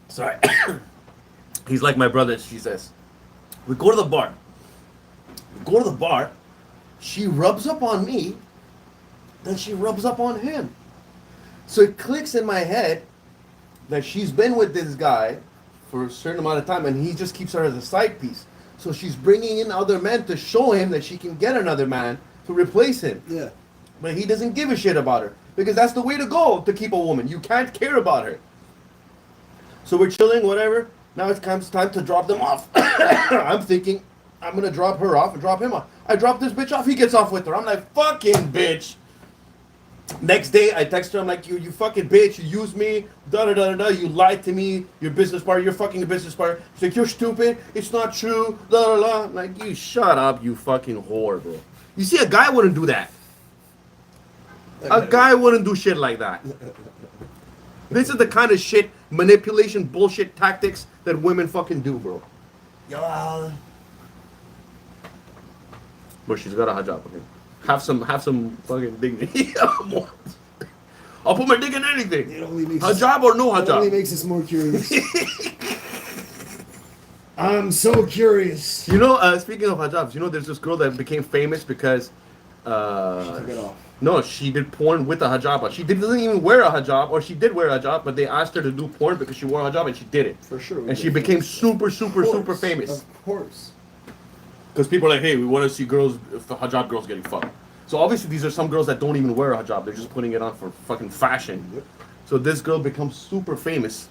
[SPEAKER 2] Sorry. He's like my brother, she says. We go to the bar. She rubs up on me, then she rubs up on him. So it clicks in my head that she's been with this guy for a certain amount of time and he just keeps her as a side piece. So she's bringing in other men to show him that she can get another man to replace him.
[SPEAKER 1] Yeah.
[SPEAKER 2] But he doesn't give a shit about her. Because that's the way to go to keep a woman. You can't care about her. So we're chilling, whatever. Now it comes time to drop them off. I'm thinking, I'm going to drop her off and drop him off. I drop this bitch off, he gets off with her. I'm like, fucking bitch. Next day, I text her, I'm like, you fucking bitch, you used me, da-da-da-da-da, you lied to me, your business partner, you're fucking a business partner. She's like, you're stupid, it's not true, la-la-la. I'm like, you shut up, you fucking whore, bro. You see, a guy wouldn't do that. A guy wouldn't do shit like that. This is the kind of shit, manipulation, bullshit tactics that women fucking do, bro.
[SPEAKER 1] Yo,
[SPEAKER 2] But she's got a hijab, okay? Have some fucking dignity. I'll put my dick in anything.
[SPEAKER 1] it only makes
[SPEAKER 2] Hijab or no
[SPEAKER 1] it only
[SPEAKER 2] hijab.
[SPEAKER 1] makes us more curious. I'm so curious.
[SPEAKER 2] You know, speaking of hijabs, you know, there's this girl that became famous because,
[SPEAKER 1] Took it off.
[SPEAKER 2] no, she did porn with a hijab on. She doesn't even wear a hijab, or she did wear a hijab, but they asked her to do porn because she wore a hijab and she did it.
[SPEAKER 1] For sure.
[SPEAKER 2] And she became super famous.
[SPEAKER 1] Of course.
[SPEAKER 2] Because people are like, hey, we want to see girls, the hijab girls getting fucked. So obviously these are some girls that don't even wear a hijab. They're just putting it on for fucking fashion.
[SPEAKER 1] Yep.
[SPEAKER 2] So this girl becomes super famous.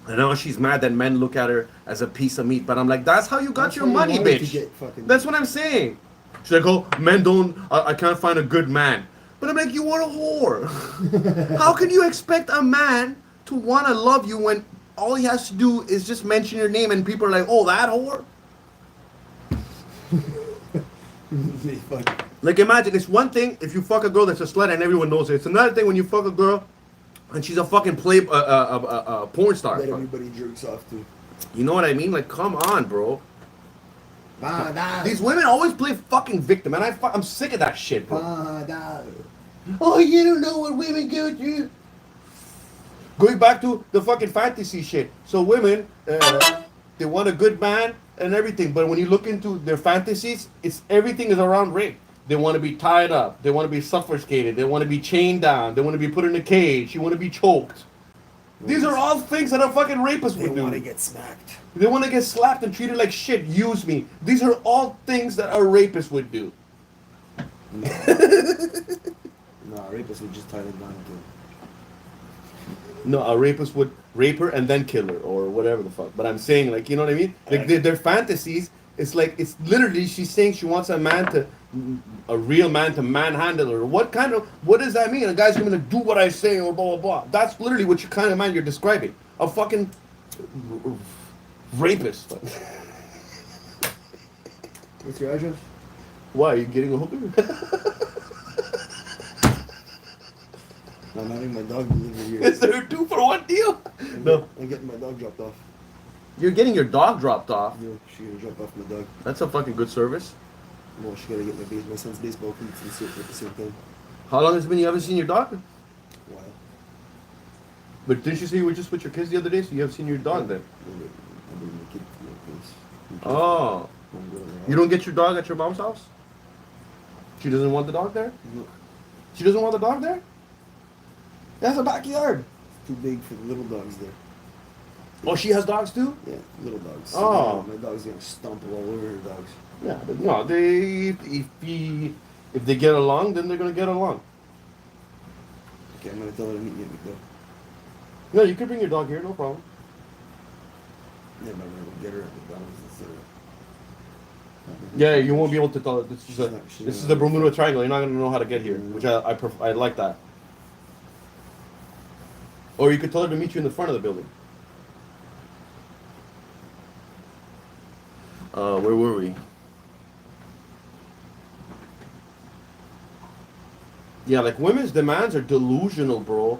[SPEAKER 2] And now she's mad that men look at her as a piece of meat. But I'm like, that's how you got
[SPEAKER 1] That's
[SPEAKER 2] your
[SPEAKER 1] how you
[SPEAKER 2] money,
[SPEAKER 1] wanted to
[SPEAKER 2] bitch.
[SPEAKER 1] get fucking-
[SPEAKER 2] That's what I'm saying. She's like, oh, men don't, I can't find a good man. But I'm like, you are a whore. How can you expect a man to want to love you when all he has to do is just mention your name and people are like, oh, that whore? Like, imagine, it's one thing if you fuck a girl that's a slut and everyone knows it. It's another thing when you fuck a girl and she's a fucking porn star.
[SPEAKER 1] That everybody jerks off to.
[SPEAKER 2] You know what I mean? Like, come on, bro.
[SPEAKER 1] Bada.
[SPEAKER 2] These women always play fucking victim, and I'm sick of that shit, bro.
[SPEAKER 1] Bada.
[SPEAKER 2] Oh, you don't know what women go through. Going back to the fucking fantasy shit. So women, they want a good man and everything, but when you look into their fantasies, everything is around rape. They want to be tied up. They want to be suffocated. They want to be chained down. They want to be put in a cage. You want to be choked. These are all things that a fucking rapist
[SPEAKER 1] They
[SPEAKER 2] would do.
[SPEAKER 1] want to get smacked.
[SPEAKER 2] They want to get slapped and treated like shit. Use me. These are all things that a rapist would do.
[SPEAKER 1] No, rapists would just tie them down to.
[SPEAKER 2] No, a rapist would rape her and then kill her or whatever the fuck. But I'm saying, like, you know what I mean? Like, their fantasies, it's like, it's literally, she's saying she wants a real man to manhandle her. What does that mean? A guy's going to do what I say or blah, blah, blah. That's literally what you kind of man you're describing. A fucking rapist.
[SPEAKER 1] What's your address?
[SPEAKER 2] Why, are you getting a hooker?
[SPEAKER 1] I'm having my dog delivered here.
[SPEAKER 2] Is there a 2-for-1 deal? No.
[SPEAKER 1] I'm getting my dog dropped off.
[SPEAKER 2] You're getting your dog dropped off.
[SPEAKER 1] No, she gonna drop off my dog.
[SPEAKER 2] That's a fucking good service.
[SPEAKER 1] Well, she gotta get my son's baseball cleats and sit at the same time.
[SPEAKER 2] How long has it been you haven't seen your dog?
[SPEAKER 1] Wow.
[SPEAKER 2] But didn't you say you were just with your kids the other day, so you haven't seen your dog then?
[SPEAKER 1] I bring my kid to my place.
[SPEAKER 2] Oh. You don't get your dog at your mom's house? She doesn't want the dog there?
[SPEAKER 1] No,
[SPEAKER 2] She doesn't want the dog there? That's a backyard.
[SPEAKER 1] it's too big for the little dogs there.
[SPEAKER 2] Oh, she has dogs too?
[SPEAKER 1] Yeah, little dogs.
[SPEAKER 2] Oh.
[SPEAKER 1] My dog's gonna stomp all over her dogs.
[SPEAKER 2] Yeah, but no, if they get along, then they're gonna get along.
[SPEAKER 1] Okay, I'm gonna tell her to meet me at
[SPEAKER 2] Yeah, you could bring your dog here, no problem.
[SPEAKER 1] Yeah, but we're gonna get her at McDonald's instead of.
[SPEAKER 2] Yeah, you won't be able to tell it. This
[SPEAKER 1] She's
[SPEAKER 2] is
[SPEAKER 1] not-
[SPEAKER 2] the Bermuda Triangle. You're not gonna know how to get here,
[SPEAKER 1] Mm.
[SPEAKER 2] which I like that. Or you could tell her to meet you in the front of the building. Where were we? Yeah, like women's demands are delusional, bro.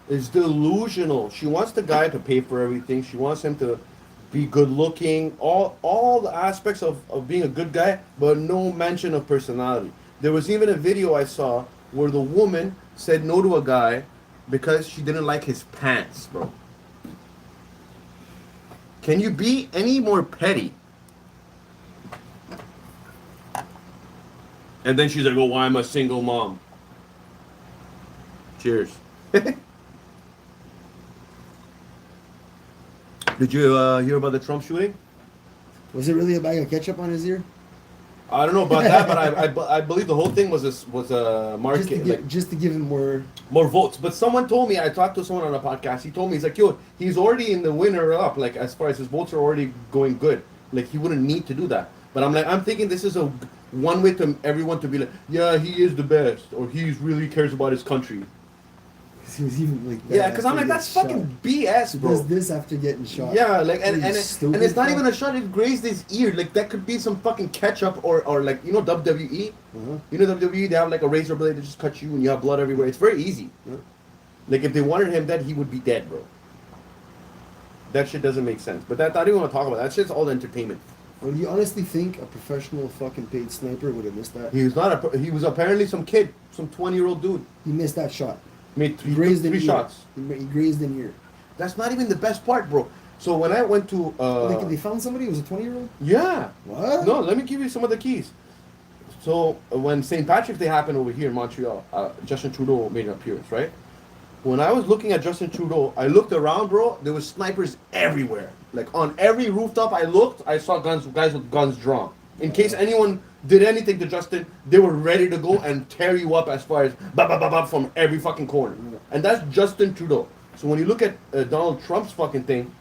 [SPEAKER 2] It's delusional. She wants the guy to pay for everything. She wants him to be good looking. All the aspects of being a good guy, but no mention of personality. There was even a video I saw where the woman said no to a guy because she didn't like his pants, bro. Can you be any more petty? And then she's like, oh, why I'm a single mom. Cheers. Did you hear about the Trump shooting?
[SPEAKER 1] Was it really a bag of ketchup on his ear?
[SPEAKER 2] I don't know about that, but I believe the whole thing was a market,
[SPEAKER 1] Just to give him more.
[SPEAKER 2] more votes. But someone told me, I talked to someone on a podcast. He told me, he's like, yo, he's already in the winner up. Like as far as his votes are already going good. Like he wouldn't need to do that. But I'm thinking this is a one way to everyone to be like, yeah, he is the best, or he really cares about his country.
[SPEAKER 1] He was even like.
[SPEAKER 2] Yeah, because I'm like, that's fucking BS, bro.
[SPEAKER 1] Does this after getting shot?
[SPEAKER 2] Yeah, like and
[SPEAKER 1] Stupid
[SPEAKER 2] it's not
[SPEAKER 1] fuck.
[SPEAKER 2] even a shot. It grazed his ear. Like that could be some fucking ketchup or like you know WWE.
[SPEAKER 1] Uh-huh.
[SPEAKER 2] You know WWE, they have like a razor blade that just cut you and you have blood everywhere. It's very easy.
[SPEAKER 1] Yeah.
[SPEAKER 2] Like if they wanted him dead, he would be dead, bro. That shit doesn't make sense. But that I don't even want to talk about that. That shit's all entertainment.
[SPEAKER 1] Well, do you honestly think a professional fucking paid sniper would have missed that?
[SPEAKER 2] He was not a. He was apparently some kid, some 20-year-old dude.
[SPEAKER 1] He missed that shot.
[SPEAKER 2] Made
[SPEAKER 1] He grazed
[SPEAKER 2] three
[SPEAKER 1] an ear.
[SPEAKER 2] shots.
[SPEAKER 1] He grazed an ear.
[SPEAKER 2] That's not even the best part, bro. So when I went to
[SPEAKER 1] Like they found somebody. It was a 20-year-old.
[SPEAKER 2] yeah.
[SPEAKER 1] What?
[SPEAKER 2] No, let me give you some of the keys. So when St. Patrick's Day happened over here in Montreal, Justin Trudeau made an appearance, right? When I was looking at Justin Trudeau, I looked around, bro. There was snipers everywhere. Like on every rooftop I looked, I saw guys with guns drawn. In case anyone did anything to Justin, they were ready to go and tear you up as far as from every fucking corner. And that's Justin Trudeau. So when you look at Donald Trump's fucking thing,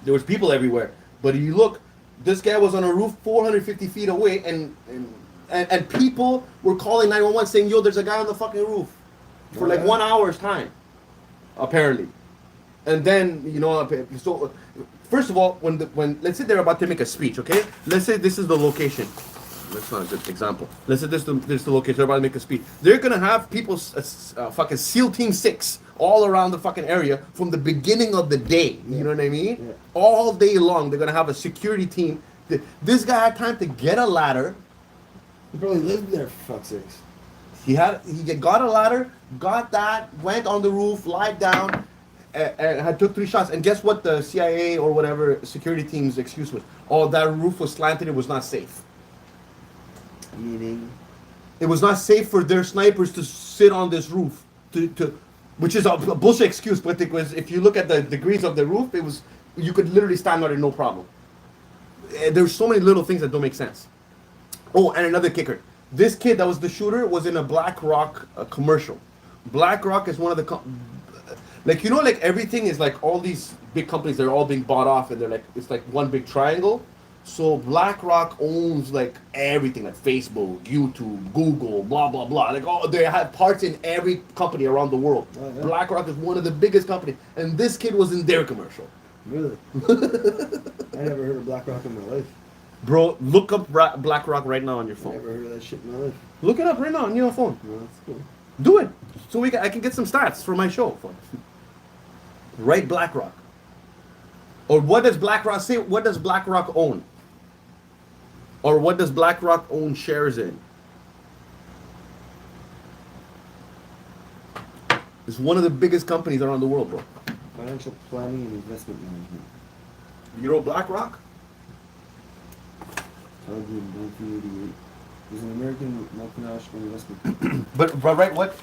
[SPEAKER 2] there was people everywhere. But you look, this guy was on a roof 450 feet away, and people were calling 911 saying, yo, there's a guy on the fucking roof for like 1 hour's time, apparently. And then, you know, so first of all, when let's say they're about to make a speech, okay? Let's say this is the location. That's not a good example. Let's say this is the location. They're about to make a speech. They're gonna have people, fucking SEAL Team 6 all around the fucking area from the beginning of the day. You know what I mean?
[SPEAKER 1] Yeah.
[SPEAKER 2] All day long, they're gonna have a security team. This guy had time to get a ladder.
[SPEAKER 1] He probably lived there for fuck's sakes.
[SPEAKER 2] He got a ladder, got that, went on the roof, lied down, and had took 3 shots. And guess what? The CIA or whatever security team's excuse was, oh, that roof was slanted. It was not safe.
[SPEAKER 1] Meaning.
[SPEAKER 2] It was not safe for their snipers to sit on this roof, which is a bullshit excuse. But it was, if you look at the degrees of the roof, it was, you could literally stand on it no problem. There's so many little things that don't make sense. Oh, and another kicker. This kid that was the shooter was in a BlackRock commercial. BlackRock is one of the like, you know, like everything is like all these big companies, they're all being bought off, and they're like, it's like one big triangle. So BlackRock owns like everything, like Facebook, YouTube, Google, blah blah blah. Like, oh, they have parts in every company around the world.
[SPEAKER 1] Oh, yeah.
[SPEAKER 2] BlackRock is one of the biggest companies, and this kid was in their commercial.
[SPEAKER 1] Really? I never heard of BlackRock in my life.
[SPEAKER 2] Bro, look up BlackRock right now on your
[SPEAKER 1] I
[SPEAKER 2] phone.
[SPEAKER 1] never heard of that shit in my life.
[SPEAKER 2] Look it up right now on your phone.
[SPEAKER 1] No, that's cool.
[SPEAKER 2] Do it, so I can get some stats for my show. Write BlackRock. Or what does BlackRock say? What does BlackRock own? Or what does BlackRock own shares in? It's one of the biggest companies around the world, bro.
[SPEAKER 1] Financial planning and investment management.
[SPEAKER 2] You know BlackRock?
[SPEAKER 1] Founded in 1988. It was an American multinational investment.
[SPEAKER 2] But right, what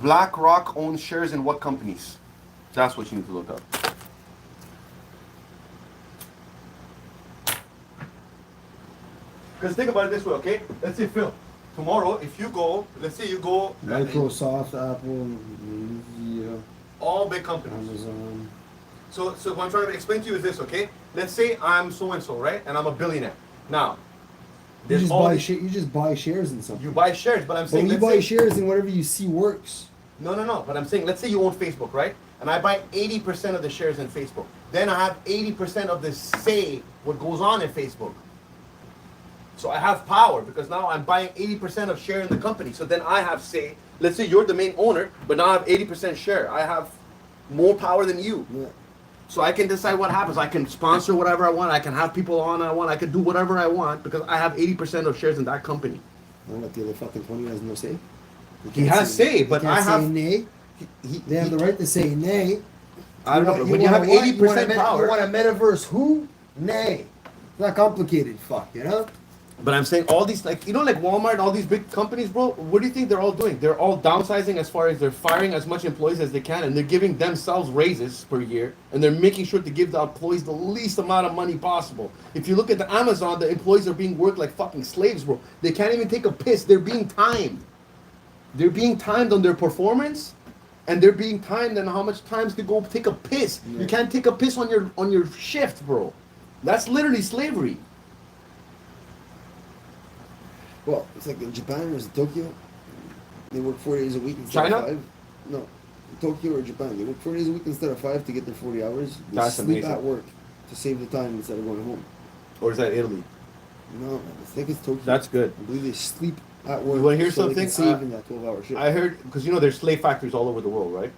[SPEAKER 2] BlackRock owns shares in what companies? That's what you need to look up. Because think about it this way, okay? Let's say Phil. tomorrow, if you go, let's say you go,
[SPEAKER 1] Microsoft, Apple, yeah,
[SPEAKER 2] all big companies.
[SPEAKER 1] Amazon.
[SPEAKER 2] So what I'm trying to explain to you is this, okay? Let's say I'm so and so, right? And I'm a billionaire. Now,
[SPEAKER 1] You
[SPEAKER 2] there's
[SPEAKER 1] just
[SPEAKER 2] all
[SPEAKER 1] buy
[SPEAKER 2] these-
[SPEAKER 1] you just buy shares in something.
[SPEAKER 2] you buy shares, but I'm
[SPEAKER 1] But
[SPEAKER 2] saying
[SPEAKER 1] when you
[SPEAKER 2] let's
[SPEAKER 1] buy
[SPEAKER 2] say-
[SPEAKER 1] shares in whatever you see works.
[SPEAKER 2] No. But I'm saying, let's say you own Facebook, right? And I buy 80% of the shares in Facebook. Then I have 80% of the say what goes on in Facebook. So I have power because now I'm buying 80% of share in the company. So then I have say. Let's say you're the main owner, but now I have 80% share. I have more power than you.
[SPEAKER 1] Yeah.
[SPEAKER 2] So I can decide what happens. I can sponsor whatever I want. I can have people on I want. I can do whatever I want because I have 80% of shares in that company.
[SPEAKER 1] Well, what the other fucking 20 has no say. They
[SPEAKER 2] He
[SPEAKER 1] can't
[SPEAKER 2] has say,
[SPEAKER 1] they
[SPEAKER 2] but
[SPEAKER 1] can't
[SPEAKER 2] I
[SPEAKER 1] say
[SPEAKER 2] have-
[SPEAKER 1] nay. They have the right to say nay.
[SPEAKER 2] I don't know.
[SPEAKER 1] want-
[SPEAKER 2] When you have
[SPEAKER 1] want what?
[SPEAKER 2] 80%
[SPEAKER 1] You
[SPEAKER 2] power.
[SPEAKER 1] want a metaverse? Who? Nay. It's not complicated. Fuck, you know.
[SPEAKER 2] But I'm saying all these, like, you know, like Walmart, all these big companies, bro, what do you think they're all doing? They're all downsizing as far as they're firing as much employees as they can, and they're giving themselves raises per year, and they're making sure to give the employees the least amount of money possible. If you look at the Amazon, the employees are being worked like fucking slaves, bro. They can't even take a piss. They're being timed. They're being timed on their performance, and they're being timed on how much times to go take a piss.
[SPEAKER 1] Yeah.
[SPEAKER 2] You can't take a piss on your shift, bro. That's literally slavery.
[SPEAKER 1] Well, it's like in Japan or is it Tokyo? They work 4 days a week instead
[SPEAKER 2] China?
[SPEAKER 1] of 5. No, Tokyo or Japan. They work 4 days a week instead of 5 to get their 40 hours. They
[SPEAKER 2] That's
[SPEAKER 1] sleep
[SPEAKER 2] amazing.
[SPEAKER 1] at work to save the time instead of going home.
[SPEAKER 2] Or is that Italy?
[SPEAKER 1] No, man, I think it's Tokyo.
[SPEAKER 2] That's good.
[SPEAKER 1] I believe they sleep at work.
[SPEAKER 2] wanna hear
[SPEAKER 1] so They
[SPEAKER 2] something?
[SPEAKER 1] can save in that 12-hour shift.
[SPEAKER 2] I heard, because you know there's slave factories all over the world, right?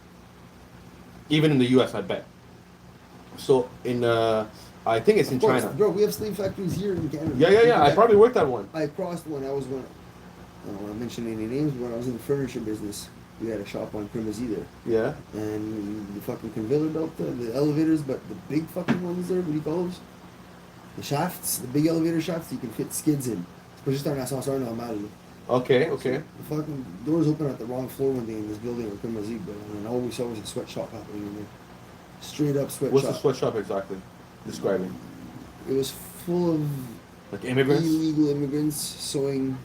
[SPEAKER 2] Even in the U.S., I bet. So in, I think it's in
[SPEAKER 1] Of course,
[SPEAKER 2] China.
[SPEAKER 1] bro. We have slave factories here in Canada.
[SPEAKER 2] Yeah. I probably worked at one.
[SPEAKER 1] I crossed one. I was one. I don't want to mention any names, but when I was in the furniture business, we had a shop on Primozy there.
[SPEAKER 2] Yeah.
[SPEAKER 1] And the fucking conveyor belt, the elevators, but the big fucking ones there, what do you call those? The shafts, the big elevator shafts, you can fit skids in. It's just un ascenseur normal.
[SPEAKER 2] Okay.
[SPEAKER 1] The fucking doors open at the wrong floor one day in this building on Primozy, bro. And all we saw was a sweatshop happening in there. Straight up sweatshop.
[SPEAKER 2] What's the sweatshop exactly? Describing.
[SPEAKER 1] It was full of
[SPEAKER 2] Like immigrants?
[SPEAKER 1] illegal immigrants sewing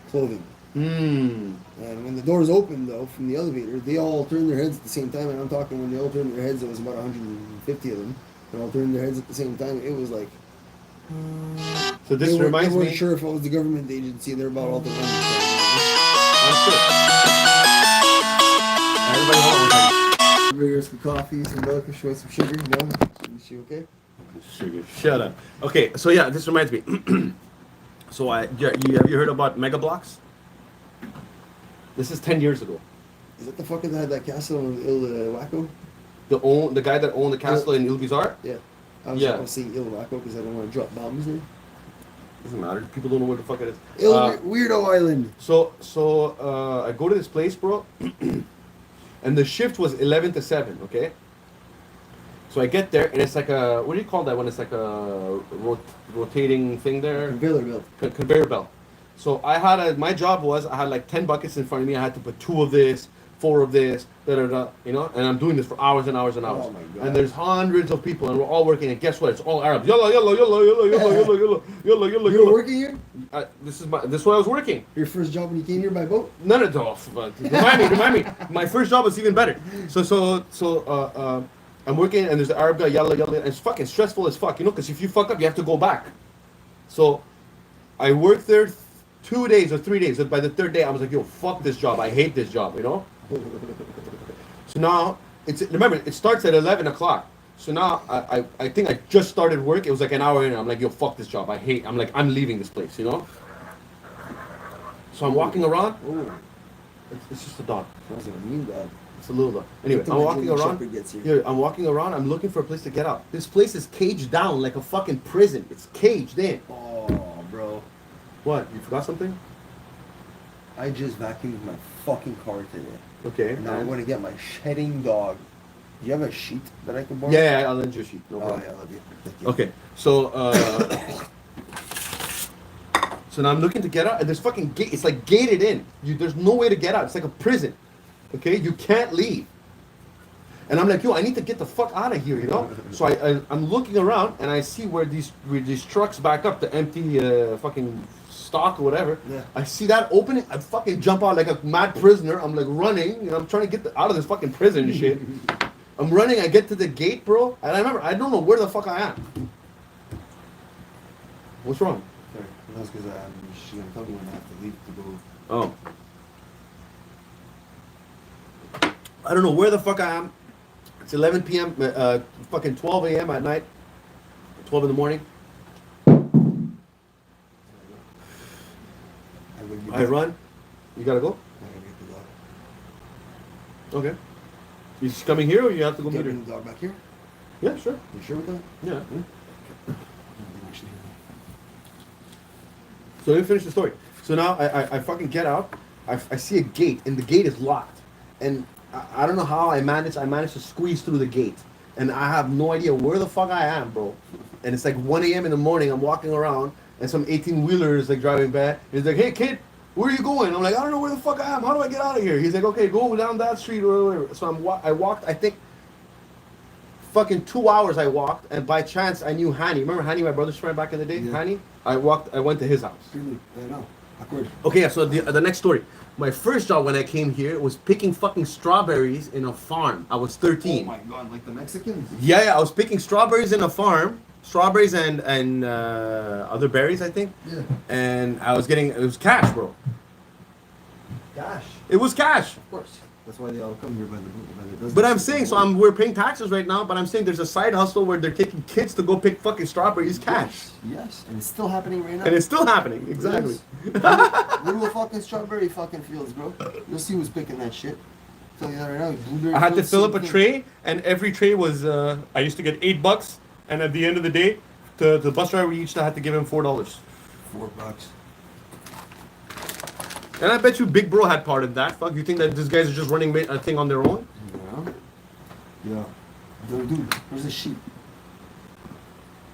[SPEAKER 1] clothing.
[SPEAKER 2] Hmm.
[SPEAKER 1] And when the doors opened, though, from the elevator, they all turned their heads at the same time. And I'm talking when they all turned their heads, there was about 150 of them. They all turned their heads at the same time. It was like
[SPEAKER 2] So this
[SPEAKER 1] they
[SPEAKER 2] reminds
[SPEAKER 1] weren't
[SPEAKER 2] me.
[SPEAKER 1] sure if it was the government agency. They're about all the run.
[SPEAKER 2] I'm sure. Everybody hold on one second.
[SPEAKER 1] Bring her some coffee, some milk, and show some sugar. No, is she okay?
[SPEAKER 2] Sugar. Shut up. Okay, so yeah, this reminds me. So have you heard about Mega Blocks? This is 10 years ago.
[SPEAKER 1] Is that the fucker that had that castle in Il Waco?
[SPEAKER 2] The guy that owned the castle in Il Bizarre?
[SPEAKER 1] Yeah. I was
[SPEAKER 2] Yeah.
[SPEAKER 1] going to say Il Waco because I don't want to drop bombs there.
[SPEAKER 2] Doesn't matter. People don't know where the fuck it is.
[SPEAKER 1] Il Weirdo Island.
[SPEAKER 2] So I go to this place, bro, and the shift was 11 to 7. Okay. So I get there, and it's like a, what do you call that when it's like a rotating thing there?
[SPEAKER 1] Conveyor belt.
[SPEAKER 2] Conveyor belt. So my job was I had like 10 buckets in front of me. I had to put 2 of this, 4 of this, you know, and I'm doing this for hours and hours and hours.
[SPEAKER 1] Oh my God.
[SPEAKER 2] And there's hundreds of people, and we're all working. And guess what? It's all Arabs. Yalla, yalla, yalla, yalla, yalla, yalla, yalla, yalla, yalla,
[SPEAKER 1] You were
[SPEAKER 2] yalla.
[SPEAKER 1] working here?
[SPEAKER 2] This is where I was working.
[SPEAKER 1] Your first job when you came here by boat?
[SPEAKER 2] None of those. Remind me. My first job was even better. So I'm working, and there's the Arab guy, yalla, yalla, and it's fucking stressful as fuck, you know, because if you fuck up, you have to go back. So I worked there 2 days or 3 days. And by the 3rd day, I was like, yo, fuck this job. I hate this job, you know? So now, remember, it starts at 11 o'clock. So now, I think I just started work. It was like an hour in. I'm like, yo, fuck this job. I'm leaving this place, you know? So I'm walking around.
[SPEAKER 1] Oh,
[SPEAKER 2] It's just a dog.
[SPEAKER 1] sounds like a mean dog.
[SPEAKER 2] It's a little dog. Anyway,
[SPEAKER 1] Until
[SPEAKER 2] I'm
[SPEAKER 1] the
[SPEAKER 2] walking
[SPEAKER 1] German
[SPEAKER 2] around.
[SPEAKER 1] Shepherd gets here.
[SPEAKER 2] Yeah, I'm walking around. I'm looking for a place to get out. This place is caged down like a fucking prison. It's caged in.
[SPEAKER 1] Oh, bro.
[SPEAKER 2] What? You forgot something?
[SPEAKER 1] I just vacuumed my fucking car today.
[SPEAKER 2] Okay.
[SPEAKER 1] Now I'm going to get my shedding dog. Do you have a sheet that I can borrow?
[SPEAKER 2] Yeah, I'll lend you a sheet. No
[SPEAKER 1] Oh,
[SPEAKER 2] problem.
[SPEAKER 1] yeah, I love you. Thank you.
[SPEAKER 2] Okay, so so now I'm looking to get out, and there's fucking gate. It's like gated in. There's no way to get out. It's like a prison. Okay, you can't leave. And I'm like, yo, I need to get the fuck out of here, you know. So I'm looking around, and I see where these trucks back up to empty fucking stock or whatever.
[SPEAKER 1] Yeah.
[SPEAKER 2] I see that opening, I fucking jump out like a mad prisoner. I'm like running, you know, I'm trying to get out of this fucking prison and shit. I'm running, I get to the gate, bro, and I remember, I don't know where the fuck I am. What's wrong?
[SPEAKER 1] Sorry, that's because she's gonna tell me when I have to leave to go.
[SPEAKER 2] Oh. I don't know where the fuck I am. It's 11 p.m., fucking 12 a.m. at night. 12 in the morning. I run. You gotta go?
[SPEAKER 1] I gotta get the dog.
[SPEAKER 2] Okay. You just coming here or you have to go meet her?
[SPEAKER 1] Getting the dog back here?
[SPEAKER 2] Yeah, sure.
[SPEAKER 1] You sure with that?
[SPEAKER 2] Yeah.
[SPEAKER 1] Actually,
[SPEAKER 2] So let me finish the story. So now I fucking get out. I see a gate, and the gate is locked. And I don't know how I managed to squeeze through the gate. And I have no idea where the fuck I am, bro. And it's like 1 a.m. in the morning. I'm walking around, and some 18-wheeler is like driving by. He's like, "Hey, kid, where are you going?" I'm like, "I don't know where the fuck I am. How do I get out of here?" He's like, "Okay, go down that street or whatever." So I walked, I think, fucking 2 hours I walked, and by chance I knew Hani. Remember Hani, my brother's friend back in the day?
[SPEAKER 1] Yeah.
[SPEAKER 2] Hani? I went to his house.
[SPEAKER 1] really, I know. Awkward.
[SPEAKER 2] Okay, yeah, so the next story. My first job when I came here was picking fucking strawberries in a farm. I was 13.
[SPEAKER 1] Oh my god, like the Mexicans?
[SPEAKER 2] Yeah, I was picking strawberries in a farm. Strawberries and other berries, I think.
[SPEAKER 1] Yeah.
[SPEAKER 2] And it was cash, bro.
[SPEAKER 1] Gosh.
[SPEAKER 2] It was cash.
[SPEAKER 1] Of course. That's why they all come here by the dozen.
[SPEAKER 2] But I'm saying, we're paying taxes right now, but I'm saying there's a side hustle where they're taking kids to go pick fucking strawberries cash.
[SPEAKER 1] Yes. And it's still happening right now.
[SPEAKER 2] And it's still happening, exactly.
[SPEAKER 1] Little fucking strawberry fucking fields, bro. You'll see who's picking that shit. Tell you that right now. Blueberry
[SPEAKER 2] I had to
[SPEAKER 1] fields,
[SPEAKER 2] fill
[SPEAKER 1] same
[SPEAKER 2] up a
[SPEAKER 1] thing.
[SPEAKER 2] tray, and every tray was, I used to get $8, and at the end of the day, the bus driver each I had to give him $4.
[SPEAKER 1] $4.
[SPEAKER 2] And I bet you Big Bro had part in that. Fuck, you think that these guys are just running a thing on their own?
[SPEAKER 1] Yeah. Yeah. Dude, where's the sheep?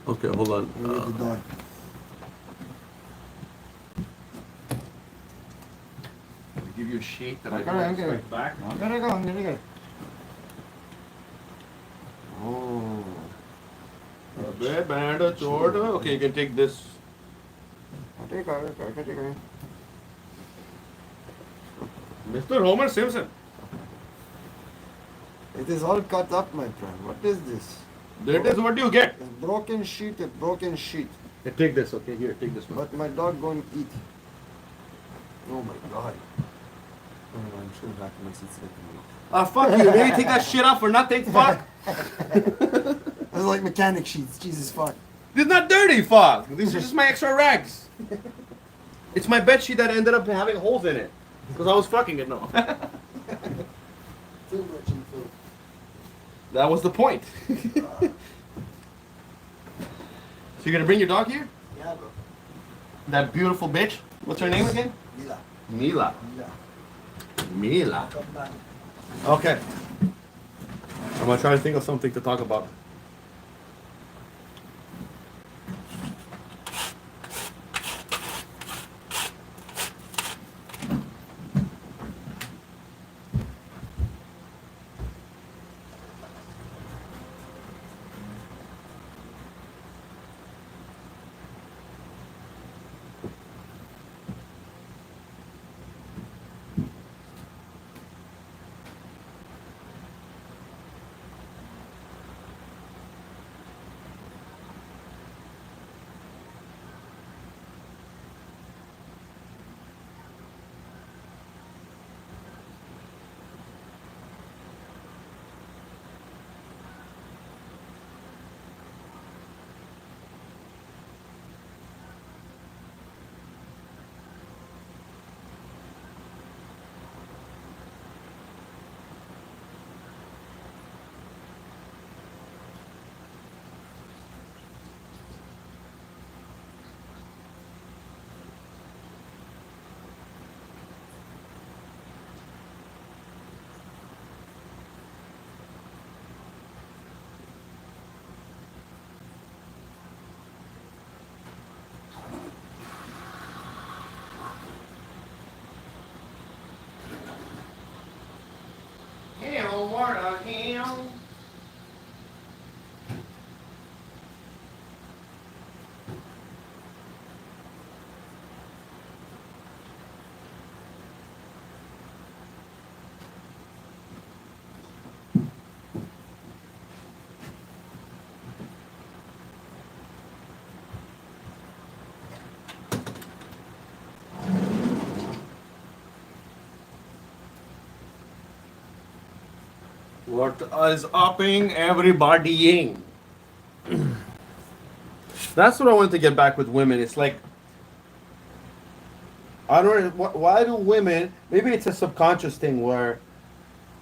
[SPEAKER 2] Okay, hold on.
[SPEAKER 1] Where's the dog?
[SPEAKER 2] I'll give you a sheet that
[SPEAKER 1] I don't expect
[SPEAKER 2] back.
[SPEAKER 1] I'm gonna go. Oh.
[SPEAKER 2] Okay, you can take this.
[SPEAKER 1] I'll take it.
[SPEAKER 2] Mr. Homer Simpson.
[SPEAKER 1] It is all cut up, my friend. What is this?
[SPEAKER 2] That is what you get.
[SPEAKER 1] A broken sheet,
[SPEAKER 2] Hey, take this, okay? Here, take this one.
[SPEAKER 1] But my dog going to eat. Oh my god. Oh, I'm just going back to my seat.
[SPEAKER 2] Ah, fuck you. Maybe take that shit off for nothing. Fuck.
[SPEAKER 1] This is like mechanic sheets. Jesus fuck.
[SPEAKER 2] This is not dirty, fuck. These are just my extra rags. It's my bed sheet that ended up having holes in it. Because I was fucking it, no.
[SPEAKER 1] Too much info.
[SPEAKER 2] That was the point. So you're gonna bring your dog here?
[SPEAKER 1] Yeah, bro.
[SPEAKER 2] That beautiful bitch. What's her name again?
[SPEAKER 1] Mila.
[SPEAKER 2] Mila.
[SPEAKER 1] Mila.
[SPEAKER 2] Mila.
[SPEAKER 1] Come back.
[SPEAKER 2] Okay. I'm gonna try to think of something to talk about. Hell, what a hell. What is upping everybodying? That's what I wanted to get back with women. It's like, I don't know, why do women, maybe it's a subconscious thing where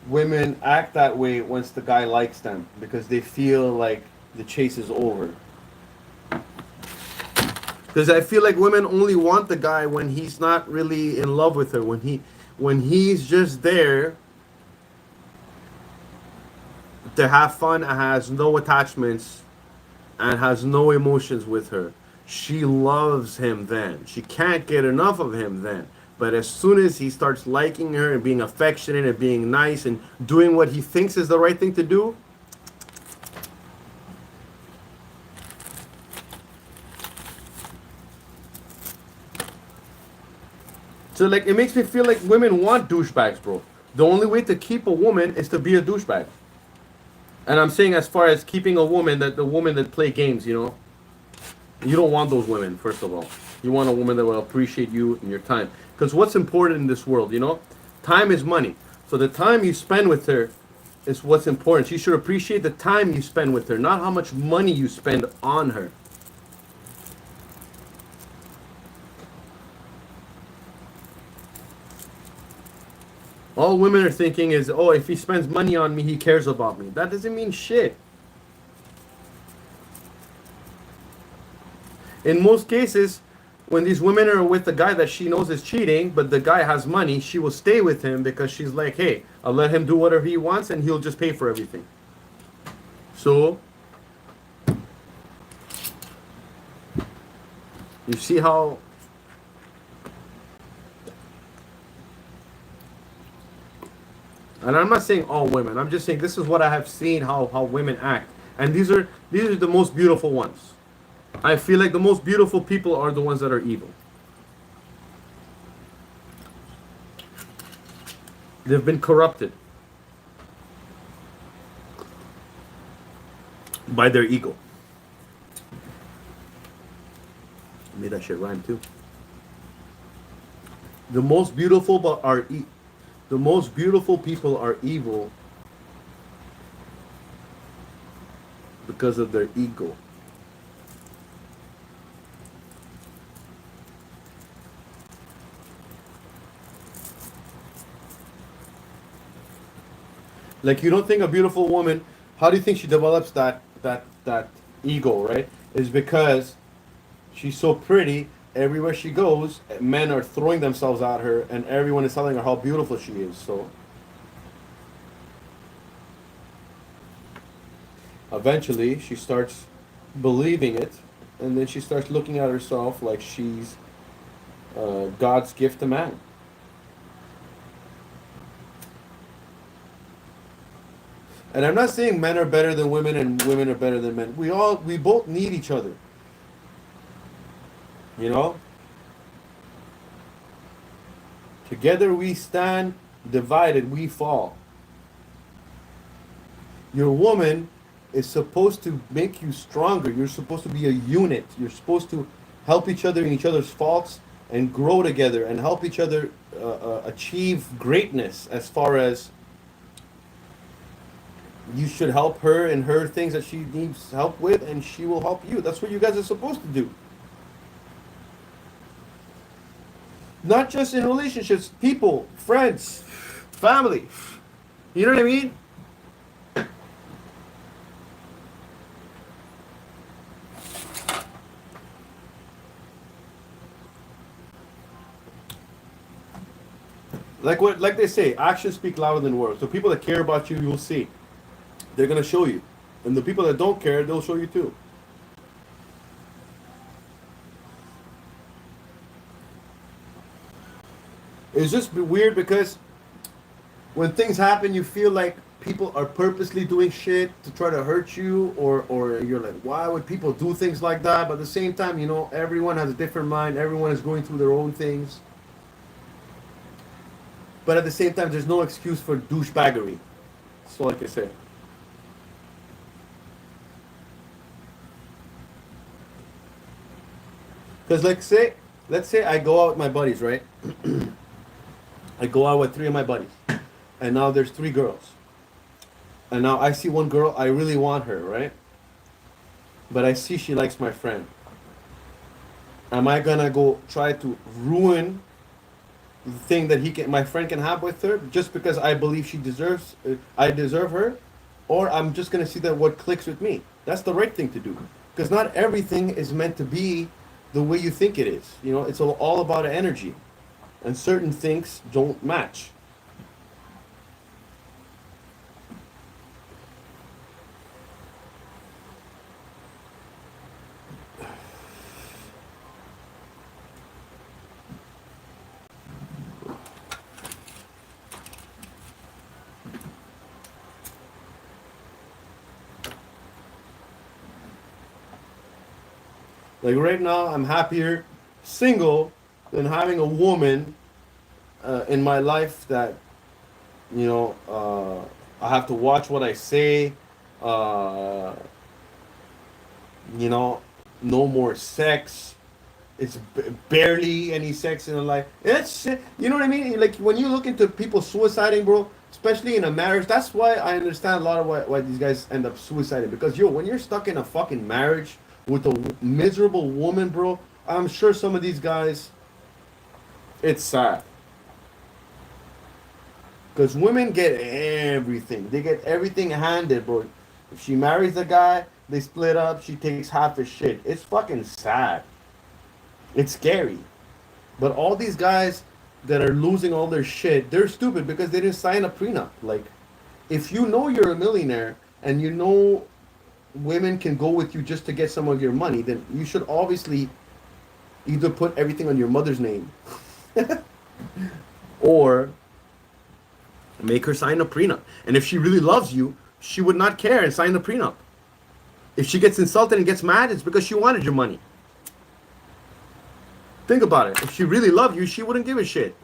[SPEAKER 2] women act that way once the guy likes them because they feel like the chase is over. Because I feel like women only want the guy when he's not really in love with her, when he's just there to have fun and has no attachments and has no emotions with her. She loves him then. She can't get enough of him then. But as soon as he starts liking her and being affectionate and being nice and doing what he thinks is the right thing to do, so like it makes me feel like women want douchebags, bro. The only way to keep a woman is to be a douchebag. And I'm saying as far as keeping a woman, that the woman that play games, you know, you don't want those women, first of all. You want a woman that will appreciate you and your time. Because what's important in this world, you know? Time is money. So the time you spend with her is what's important. She should appreciate the time you spend with her, not how much money you spend on her. All women are thinking is, oh, if he spends money on me, he cares about me. That doesn't mean shit. In most cases, when these women are with the guy that she knows is cheating, but the guy has money, she will stay with him because she's like, hey, I'll let him do whatever he wants and he'll just pay for everything. So, you see how... And I'm not saying all women. I'm just saying this is what I have seen how women act. And these are the most beautiful ones. I feel like the most beautiful people are the ones that are evil. They've been corrupted by their ego. Made that shit rhyme too. The most beautiful the most beautiful people are evil because of their ego. Like, you don't think a beautiful woman, how do you think she develops that ego, right? Is because she's so pretty, everywhere she goes, men are throwing themselves at her and everyone is telling her how beautiful she is. So eventually she starts believing it, and then she starts looking at herself like she's God's gift to man. And I'm not saying men are better than women and women are better than men. We both need each other. You know? Together we stand, divided we fall. Your woman is supposed to make you stronger. You're supposed to be a unit. You're supposed to help each other in each other's faults and grow together and help each other achieve greatness, as far as you should help her in her things that she needs help with, and she will help you. That's what you guys are supposed to do. Not just in relationships, people, friends, family. You know what I mean? Like they say, actions speak louder than words. So people that care about you, you'll see. They're gonna show you. And the people that don't care, they'll show you too. It's just weird because when things happen, you feel like people are purposely doing shit to try to hurt you, or you're like, why would people do things like that? But at the same time, you know, everyone has a different mind. Everyone is going through their own things. But at the same time, there's no excuse for douchebaggery. That's all I can say. Because let's say I go out with my buddies, right? I go out with 3 of my buddies. And now there's 3 girls. And now I see one girl, I really want her, right? But I see she likes my friend. Am I gonna go try to ruin the thing that my friend can have with her, just because I believe I deserve her, or I'm just gonna see that what clicks with me? That's the right thing to do, because not everything is meant to be the way you think it is. You know, it's all about energy, and certain things don't match. Like right now, I'm happier single than having a woman in my life that, you know, I have to watch what I say. Uh, you know, no more sex. It's barely any sex in a life. It's, you know what I mean? Like when you look into people suiciding, bro, especially in a marriage, that's why I understand a lot of why these guys end up suiciding. Because yo, when you're stuck in a fucking marriage with a miserable woman, bro, I'm sure some of these guys, it's sad. Because women get everything. They get everything handed, bro. If she marries a guy, they split up. She takes half his shit. It's fucking sad. It's scary. But all these guys that are losing all their shit, they're stupid because they didn't sign a prenup. Like, if you know you're a millionaire and you know women can go with you just to get some of your money, then you should obviously either put everything on your mother's name or make her sign a prenup. And if she really loves you, she would not care and sign the prenup. If she gets insulted and gets mad, it's because she wanted your money. Think about it. If she really loved you, she wouldn't give a shit.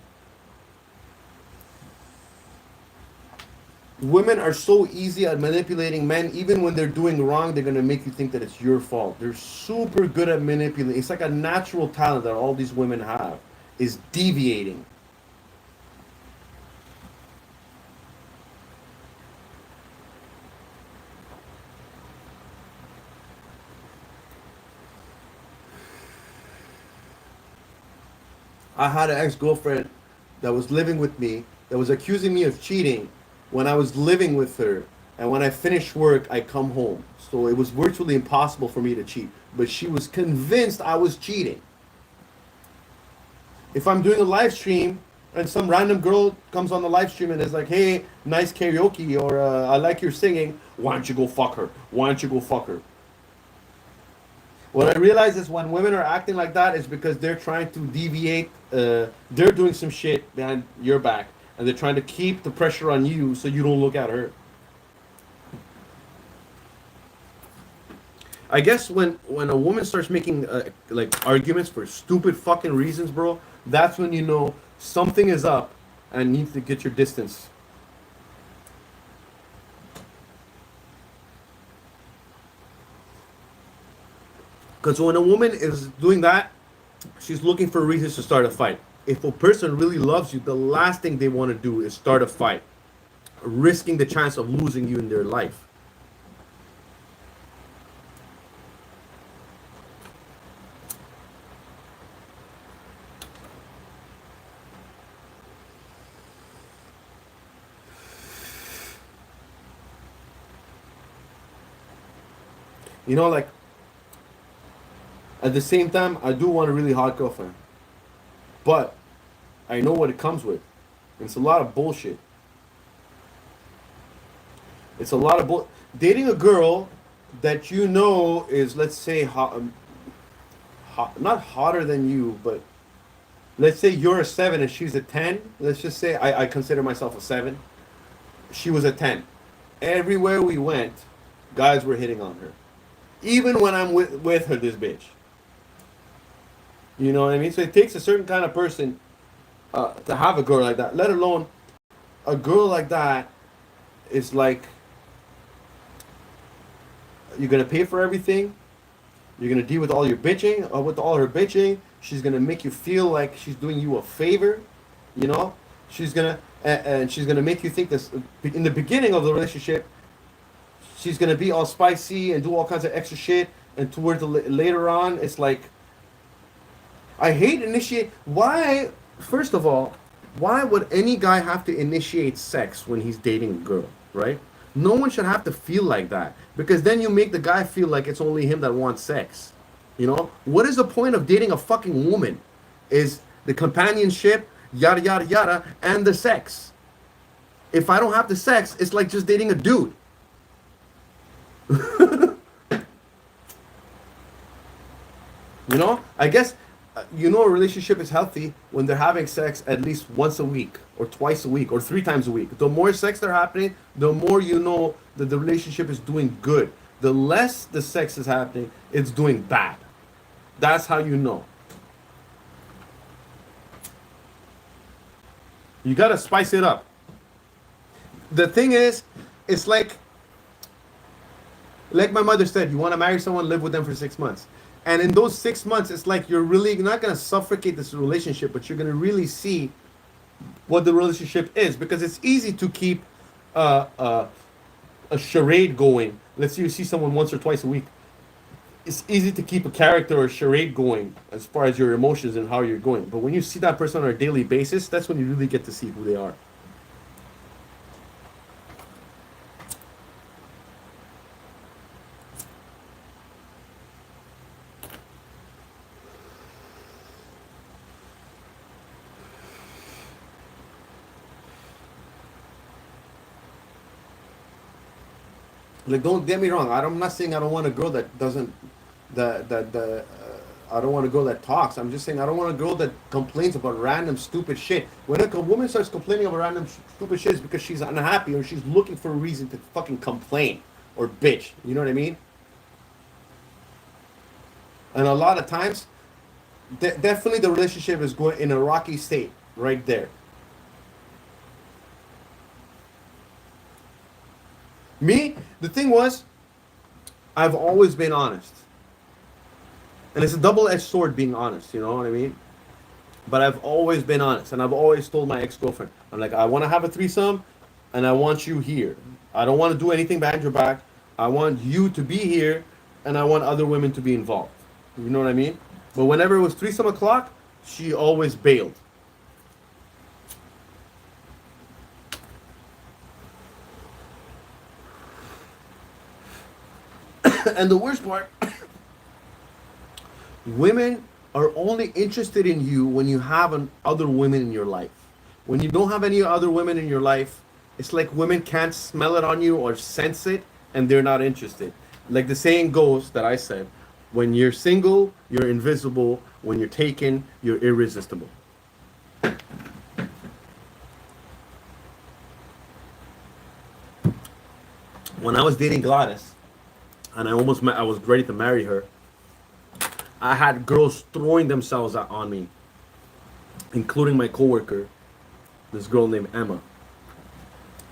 [SPEAKER 2] Women are so easy at manipulating men. Even when they're doing wrong, they're going to make you think that it's your fault. They're super good at manipulating. It's like a natural talent that all these women have, is deviating. I had an ex-girlfriend that was living with me, that was accusing me of cheating when I was living with her. And when I finished work, I come home. So it was virtually impossible for me to cheat. But she was convinced I was cheating. If I'm doing a live stream and some random girl comes on the live stream and is like, hey, nice karaoke, or I like your singing, why don't you go fuck her? Why don't you go fuck her? What I realize is when women are acting like that is because they're trying to deviate. They're doing some shit behind your back, and they're trying to keep the pressure on you so you don't look at her. I guess when a woman starts making like arguments for stupid fucking reasons, bro, that's when you know something is up and needs to get your distance. Because when a woman is doing that, she's looking for reasons to start a fight. If a person really loves you, the last thing they want to do is start a fight, risking the chance of losing you in their life. You know, like, at the same time, I do want a really hot girlfriend. But I know what it comes with. It's a lot of bullshit. It's a lot of dating a girl that you know is, let's say, not hotter than you, but let's say you're a 7 and she's a 10. Let's just say I consider myself a 7. She was a 10. Everywhere we went, guys were hitting on her. Even when I'm with her, this bitch. You know what I mean? So it takes a certain kind of person to have a girl like that. Let alone a girl like that is like, you're gonna pay for everything. You're gonna deal with all your bitching, or with all her bitching. She's gonna make you feel like she's doing you a favor. You know, she's gonna and she's gonna make you think this in the beginning of the relationship. she's gonna be all spicy and do all kinds of extra shit, and towards the later on, it's like I hate initiate. Why? First of all, why would any guy have to initiate sex when he's dating a girl, right? No one should have to feel like that because then you make the guy feel like it's only him that wants sex. You know? What is the point of dating a fucking woman? Is the companionship, yada yada yada, and the sex. If I don't have the sex, it's like just dating a dude. You know? I guess you know a relationship is healthy when they're having sex at least once a week or twice a week or 3 times a week. The more sex they're happening, the more you know that the relationship is doing good. The less the sex is happening, it's doing bad. That's how you know. You gotta spice it up. The thing is, it's like my mother said, you want to marry someone, live with them for 6 months. And in those 6 months, it's like you're not going to suffocate this relationship, but you're going to really see what the relationship is. Because it's easy to keep a charade going. Let's say you see someone once or twice a week. It's easy to keep a character or a charade going as far as your emotions and how you're going. But when you see that person on a daily basis, that's when you really get to see who they are. Like, don't get me wrong. I'm not saying I don't want a girl that doesn't, I don't want a girl that talks. I'm just saying I don't want a girl that complains about random stupid shit. When a woman starts complaining about random stupid shit, it's because she's unhappy or she's looking for a reason to fucking complain or bitch. You know what I mean? And a lot of times, definitely the relationship is going in a rocky state right there. Me, the thing was, I've always been honest. And it's a double-edged sword being honest, you know what I mean? But I've always been honest, and I've always told my ex-girlfriend, I'm like, I want to have a threesome, and I want you here. I don't want to do anything behind your back. I want you to be here, and I want other women to be involved. You know what I mean? But whenever it was threesome o'clock, she always bailed. And the worst part, women are only interested in you when you have other women in your life. When you don't have any other women in your life, it's like women can't smell it on you or sense it, and they're not interested. Like the saying goes that I said, when you're single, you're invisible. When you're taken, you're irresistible. When I was dating Gladys, and I was ready to marry her, I had girls throwing themselves on me, including my coworker, this girl named Emma.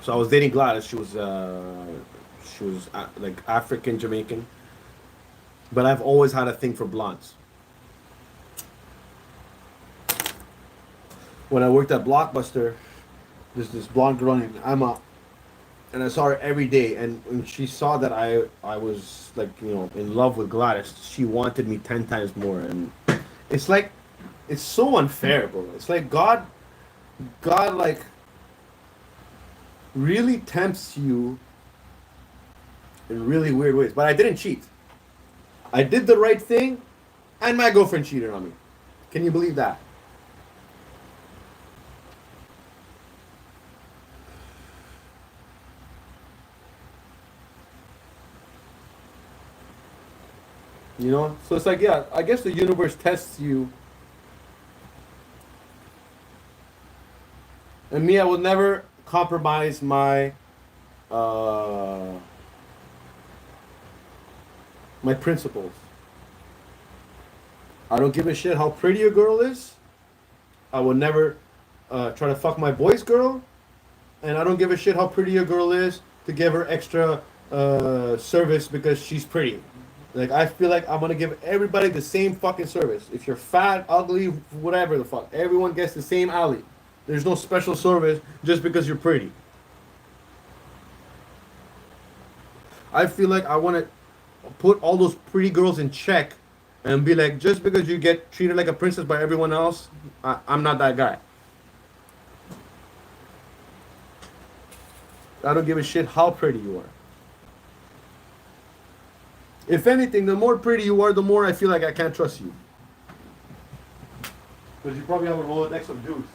[SPEAKER 2] So I was dating Gladys. She was like African Jamaican, but I've always had a thing for blondes. When I worked at Blockbuster, there's this blonde girl named Emma. And I saw her every day, and when she saw that I was like, you know, in love with Gladys, she wanted me 10 times more. And it's like, it's so unfair, bro. It's like God like really tempts you in really weird ways. But I didn't cheat. I did the right thing, and my girlfriend cheated on me. Can you believe that? You know, so it's like, yeah, I guess the universe tests you. And me, I will never compromise my my principles. I don't give a shit how pretty a girl is. I will never try to fuck my boy's girl, and I don't give a shit how pretty a girl is to give her extra service because she's pretty. Like, I feel like I'm gonna give everybody the same fucking service. If you're fat, ugly, whatever the fuck, everyone gets the same alley. There's no special service just because you're pretty. I feel like I want to put all those pretty girls in check and be like, just because you get treated like a princess by everyone else, I'm not that guy. I don't give a shit how pretty you are. If anything, the more pretty you are, the more I feel like I can't trust you. Because you probably have a Rolodex of dudes.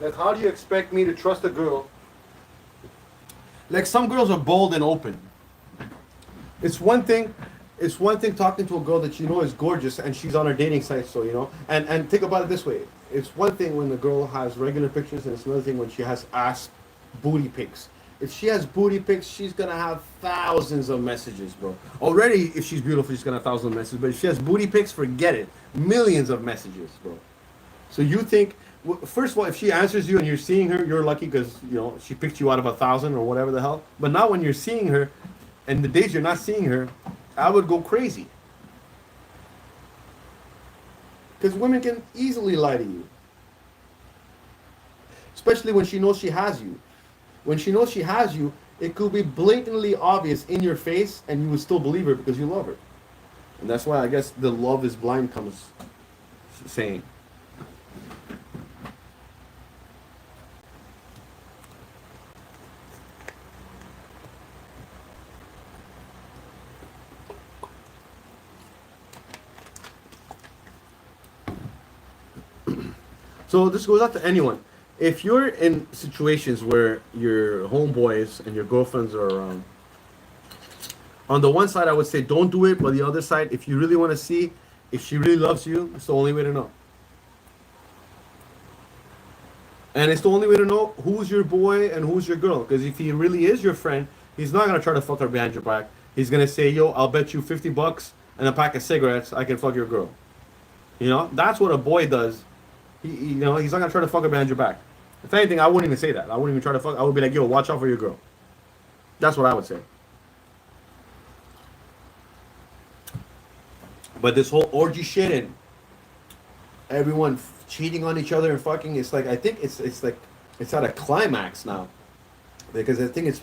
[SPEAKER 2] Like, how do you expect me to trust a girl? Like, some girls are bold and open. It's one thing. It's one thing talking to a girl that you know is gorgeous and she's on her dating site, so you know. And think about it this way: it's one thing when the girl has regular pictures, and it's another thing when she has ass booty pics. If she has booty pics, she's gonna have thousands of messages, bro. Already, if she's beautiful, she's gonna have thousands of messages. But if she has booty pics, forget it. Millions of messages, bro. So you think, first of all, if she answers you and you're seeing her, you're lucky because you know she picked you out of 1,000 or whatever the hell. But now when you're seeing her, and the days you're not seeing her, I would go crazy. Because women can easily lie to you. Especially when she knows she has you. When she knows she has you, it could be blatantly obvious in your face and you would still believe her because you love her. And that's why I guess the love is blind comes saying. So this goes out to anyone. If you're in situations where your homeboys and your girlfriends are around, on the one side I would say don't do it, but the other side, if you really want to see if she really loves you, it's the only way to know. And it's the only way to know who's your boy and who's your girl. Because if he really is your friend, he's not gonna try to fuck her behind your back. He's gonna say, yo, I'll bet you $50 and a pack of cigarettes I can fuck your girl. You know, that's what a boy does. You know, he's not gonna try to fuck her behind your back. If anything, I wouldn't even say that. I wouldn't even try to fuck. I would be like, yo, watch out for your girl. That's what I would say. But this whole orgy shit and everyone cheating on each other and fucking, it's like, I think it's like it's at a climax now, because I think it's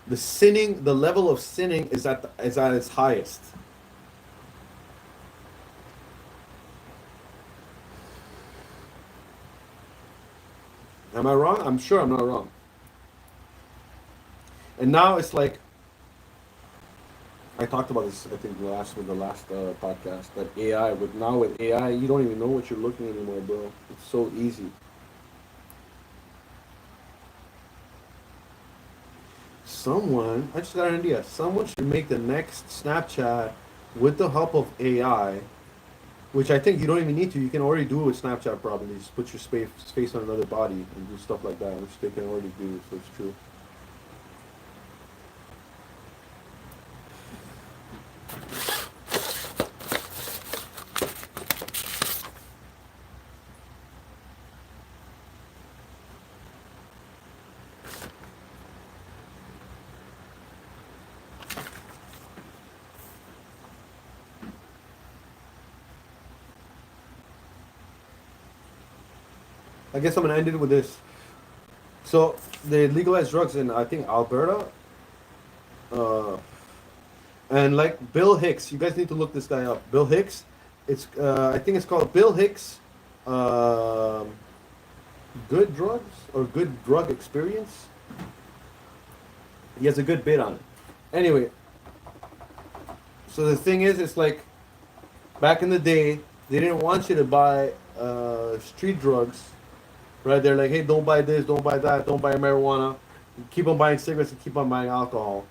[SPEAKER 2] the sinning, the level of sinning is at its highest. Am I wrong? I'm sure I'm not wrong. And now it's like, I talked about this, I think, the last podcast, that AI, with AI, you don't even know what you're looking anymore, bro. It's so easy. I just got an idea. Someone should make the next Snapchat with the help of AI, which I think you don't even need to. You can already do it with Snapchat probably. Just put your face on another body and do stuff like that, which they can already do, so it's true. I guess I'm gonna end it with this. So they legalized drugs in, I think, Alberta, and like Bill Hicks. You guys need to look this guy up. Bill Hicks. It's I think it's called Bill Hicks. Good drugs or good drug experience. He has a good bit on it. Anyway, so the thing is, it's like back in the day, they didn't want you to buy street drugs. Right, they're like, hey, don't buy this, don't buy that, don't buy marijuana. Keep on buying cigarettes and keep on buying alcohol.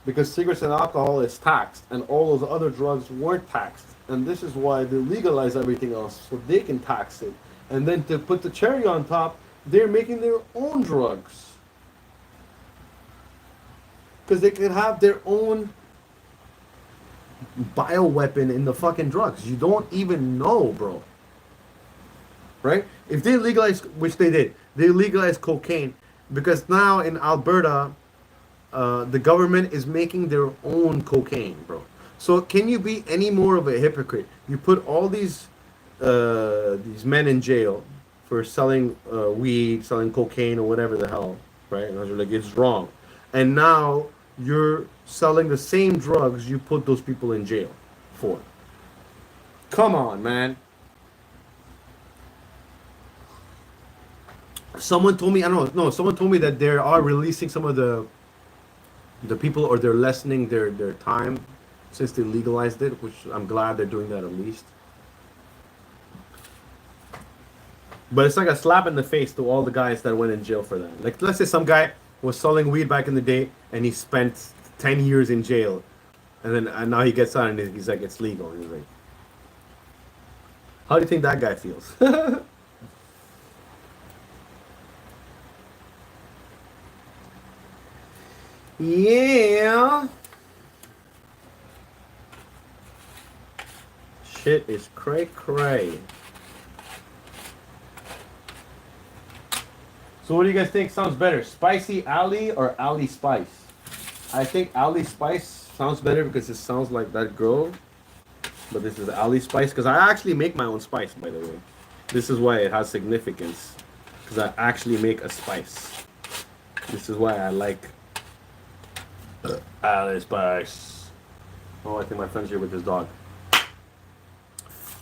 [SPEAKER 2] Because cigarettes and alcohol is taxed, and all those other drugs weren't taxed. And this is why they legalize everything else, so they can tax it. And then to put the cherry on top, they're making their own drugs. Because they can have their own bioweapon in the fucking drugs. You don't even know, bro. Right? If they legalize, which they did, they legalized cocaine, because now in Alberta, the government is making their own cocaine, bro. So can you be any more of a hypocrite? You put all these men in jail for selling weed, selling cocaine, or whatever the hell, right? And you're like, it's wrong. And now you're selling the same drugs you put those people in jail for. Come on, man. Someone told me, I don't know, no, someone told me that they are releasing some of the people, or they're lessening their time since they legalized it, which I'm glad they're doing that at least. But it's like a slap in the face to all the guys that went in jail for that. Like, let's say some guy was selling weed back in the day and he spent 10 years in jail, and now he gets out and he's like, it's legal. And he's like, how do you think that guy feels? Yeah. Shit is cray cray. So what do you guys think sounds better? Spicy Ali or Ali Spice? I think Ali Spice sounds better because it sounds like that girl. But this is Ali Spice because I actually make my own spice, by the way. This is why it has significance. Because I actually make a spice. This is why I like Ali Spice. Oh, I think my friend's here with his dog.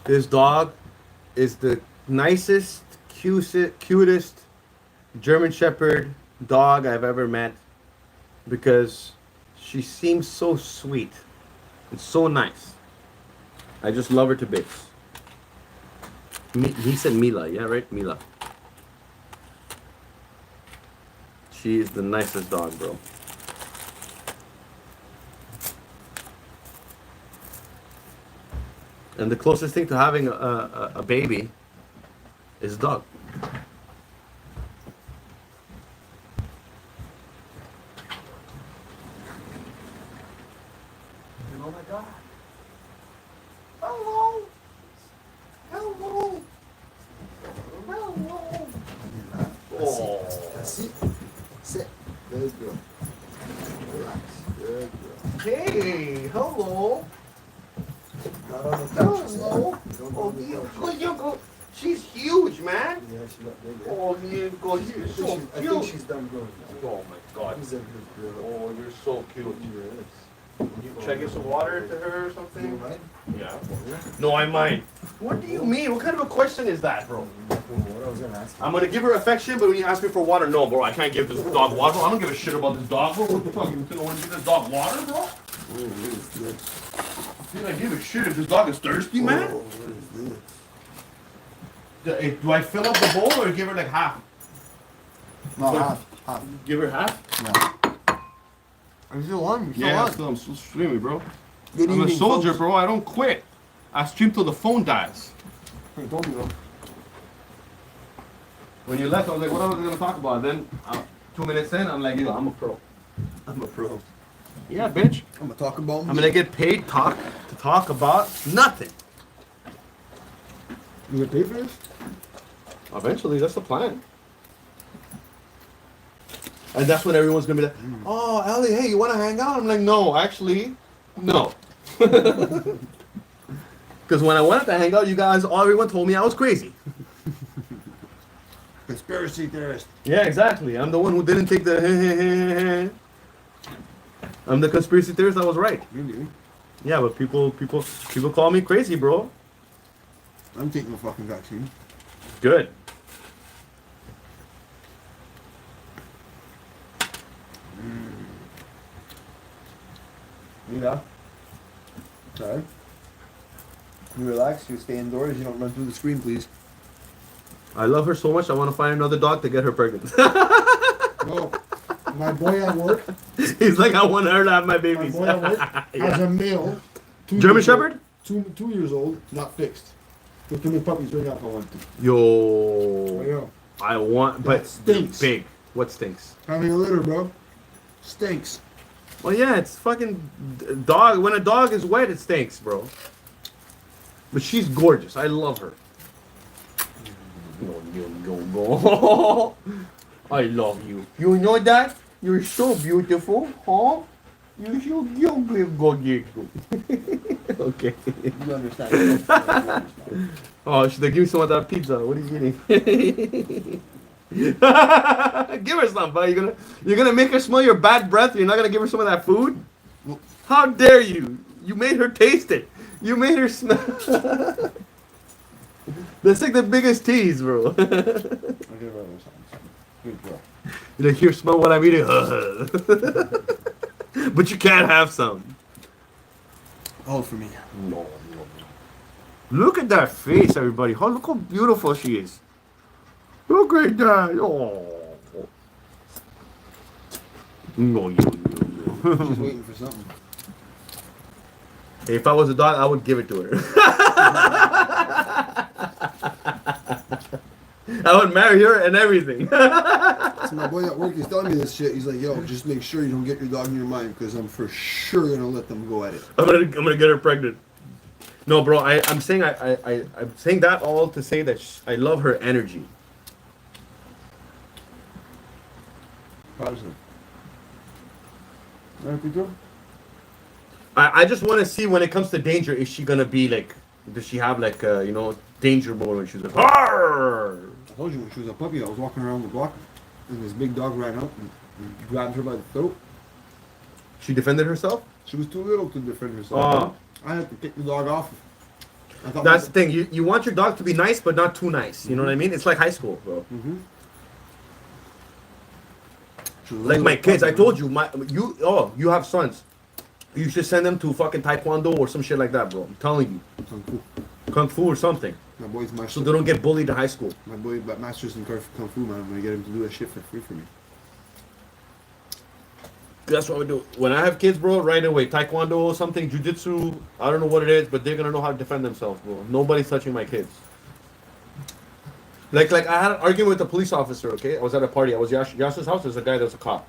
[SPEAKER 2] This dog is the nicest, cutest German Shepherd dog I've ever met, because she seems so sweet and so nice. I just love her to bits. He said Mila, yeah, right? Mila. She is the nicest dog, bro. And the closest thing to having a baby is a dog. And oh my God. Hello. Hello. Hello. Oh.
[SPEAKER 1] Sit. Sit. Good girl. Relax. Good girl.
[SPEAKER 2] Hey, hello.
[SPEAKER 1] Not on the couch.
[SPEAKER 2] Hello.
[SPEAKER 1] Don't
[SPEAKER 2] Oh,
[SPEAKER 1] go on the couch.
[SPEAKER 2] you go. She's huge, man.
[SPEAKER 1] Yeah, she got big. Yeah.
[SPEAKER 2] Oh, you go. You're so
[SPEAKER 1] I think
[SPEAKER 2] cute.
[SPEAKER 1] she's done growing.
[SPEAKER 2] Oh my God.
[SPEAKER 1] She's a good girl.
[SPEAKER 2] Oh, you're so cute.
[SPEAKER 1] Yes.
[SPEAKER 2] You checking some water to her or
[SPEAKER 1] You
[SPEAKER 2] something?
[SPEAKER 1] mind?
[SPEAKER 2] Yeah.
[SPEAKER 1] Yeah.
[SPEAKER 2] No, I mind. What do you mean? What kind of a question is that, bro?
[SPEAKER 1] What I was gonna ask you.
[SPEAKER 2] I'm gonna give her affection, but when you ask me for water, no, bro, I can't give this dog water. I don't give a shit about this dog, bro. What the fuck? You think I want to give this dog water, bro?
[SPEAKER 1] Oh, what is this?
[SPEAKER 2] You think I give a shit if this dog is thirsty, man?
[SPEAKER 1] Oh, what is this?
[SPEAKER 2] Do I fill up the bowl or give her like half?
[SPEAKER 1] No,
[SPEAKER 2] What?
[SPEAKER 1] half.
[SPEAKER 2] Give her half?
[SPEAKER 1] Yeah. Are you still on? You're still on.
[SPEAKER 2] I'm still streaming, bro.
[SPEAKER 1] Good
[SPEAKER 2] I'm a
[SPEAKER 1] evening,
[SPEAKER 2] soldier,
[SPEAKER 1] folks.
[SPEAKER 2] bro. I don't quit. I stream till the phone dies.
[SPEAKER 1] Hey, told you, bro.
[SPEAKER 2] When you left, I was like, what are we gonna talk about? Then 2 minutes in, I'm like, yo, I'm a pro.
[SPEAKER 1] I'm a pro.
[SPEAKER 2] Yeah, bitch.
[SPEAKER 1] I'm gonna talk about
[SPEAKER 2] I'm gonna get paid to talk about nothing.
[SPEAKER 1] You get paid for this?
[SPEAKER 2] Eventually, that's the plan. And that's when everyone's gonna be like, oh, Ellie, hey, you wanna hang out? I'm like, no, actually, no. Because when I wanted to hang out, you guys, everyone told me I was crazy.
[SPEAKER 1] Conspiracy theorist.
[SPEAKER 2] Yeah, exactly. I'm the one who didn't take the. I'm the conspiracy theorist. I was right.
[SPEAKER 1] Really?
[SPEAKER 2] Yeah, but people call me crazy, bro.
[SPEAKER 1] I'm taking the fucking vaccine.
[SPEAKER 2] Good.
[SPEAKER 1] Yeah. Alright. You relax, you stay indoors, you don't run through the screen, please.
[SPEAKER 2] I love her so much. I want to find another dog to get her pregnant.
[SPEAKER 1] No. My boy at work,
[SPEAKER 2] He's like, I want her to have my
[SPEAKER 1] my
[SPEAKER 2] babies.
[SPEAKER 1] boy at work has a male.
[SPEAKER 2] German Shepherd?
[SPEAKER 1] Two years old, not fixed. Look how many puppies bring out for one.
[SPEAKER 2] Yo,
[SPEAKER 1] Yeah.
[SPEAKER 2] I want, but
[SPEAKER 1] That stinks.
[SPEAKER 2] big. What stinks?
[SPEAKER 1] Having a litter, bro. Stinks.
[SPEAKER 2] Well, yeah, it's fucking dog. When a dog is wet, it stinks, bro. But she's gorgeous. I love her. Go. I love you. You enjoyed that? You're so beautiful, huh? You're so beautiful. Okay.
[SPEAKER 1] You understand. You understand.
[SPEAKER 2] Oh, should I give me some of that pizza? What are you eating? Give her some, but you're gonna make her smell your bad breath. You're not gonna give her some of that food.
[SPEAKER 1] Nope.
[SPEAKER 2] How dare you? You made her taste it. You made her smell. That's like the biggest tease, bro.
[SPEAKER 1] I'll give her something. Good girl.
[SPEAKER 2] You're like, here, smell what I'm eating. But you can't have some.
[SPEAKER 1] Hold for me.
[SPEAKER 2] No. Look at that face, everybody. Oh, look how beautiful she is. Look at that. Oh. No,
[SPEAKER 1] She's waiting for something.
[SPEAKER 2] If I was a dog, I would give it to her. I would marry her and everything.
[SPEAKER 1] So my boy at work, he's telling me this shit. He's like, yo, just make sure you don't get your dog in your mind, because I'm for sure gonna let them go at it.
[SPEAKER 2] I'm gonna get her pregnant. No, bro. I'm saying I'm saying that all to say that I love her energy.
[SPEAKER 1] Positive. Peter?
[SPEAKER 2] I just want to see when it comes to danger. Is she gonna be like? Does she have like danger mode when she's like? Arr!
[SPEAKER 1] I told you when she was a puppy, I was walking around the block, and this big dog ran out and grabbed her by the throat.
[SPEAKER 2] She defended herself.
[SPEAKER 1] She was too little to defend herself.
[SPEAKER 2] Uh-huh.
[SPEAKER 1] I had to kick the dog off. I thought
[SPEAKER 2] That's the thing. You want your dog to be nice, but not too nice. You know what I mean? It's like high school, bro.
[SPEAKER 1] Mm-hmm.
[SPEAKER 2] Like my kids, I told you, you have sons. You should send them to fucking taekwondo or some shit like that, bro. I'm telling you,
[SPEAKER 1] Kung Fu.
[SPEAKER 2] kung fu or something,
[SPEAKER 1] My boy's
[SPEAKER 2] so
[SPEAKER 1] master.
[SPEAKER 2] they don't get bullied in high school.
[SPEAKER 1] My boy got masters in Kung Fu, man. I'm gonna get him to do that shit for free for me.
[SPEAKER 2] That's what we do. When I have kids, bro, right away, taekwondo or something, jujitsu. I don't know what it is, but they're gonna know how to defend themselves, bro. Nobody's touching my kids. Like I had an argument with a police officer. Okay, I was at a party. I was Yasser's house. There's a guy that's a cop.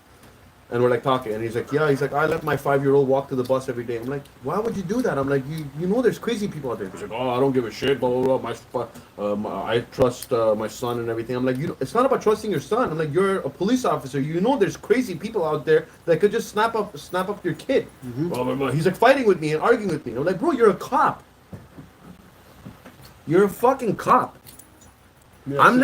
[SPEAKER 2] And we're like talking, and he's like, I let my 5-year-old walk to the bus every day. I'm like, why would you do that? I'm like, you know, there's crazy people out there. He's like, oh, I don't give a shit, blah blah blah. I trust my son and everything. I'm like, it's not about trusting your son. I'm like, you're a police officer. You know, there's crazy people out there that could just snap up your kid.
[SPEAKER 1] Mm-hmm.
[SPEAKER 2] Blah, blah, blah. He's like fighting with me and arguing with me. I'm like, bro, you're a cop. You're a fucking cop.
[SPEAKER 1] Yeah,
[SPEAKER 2] I'm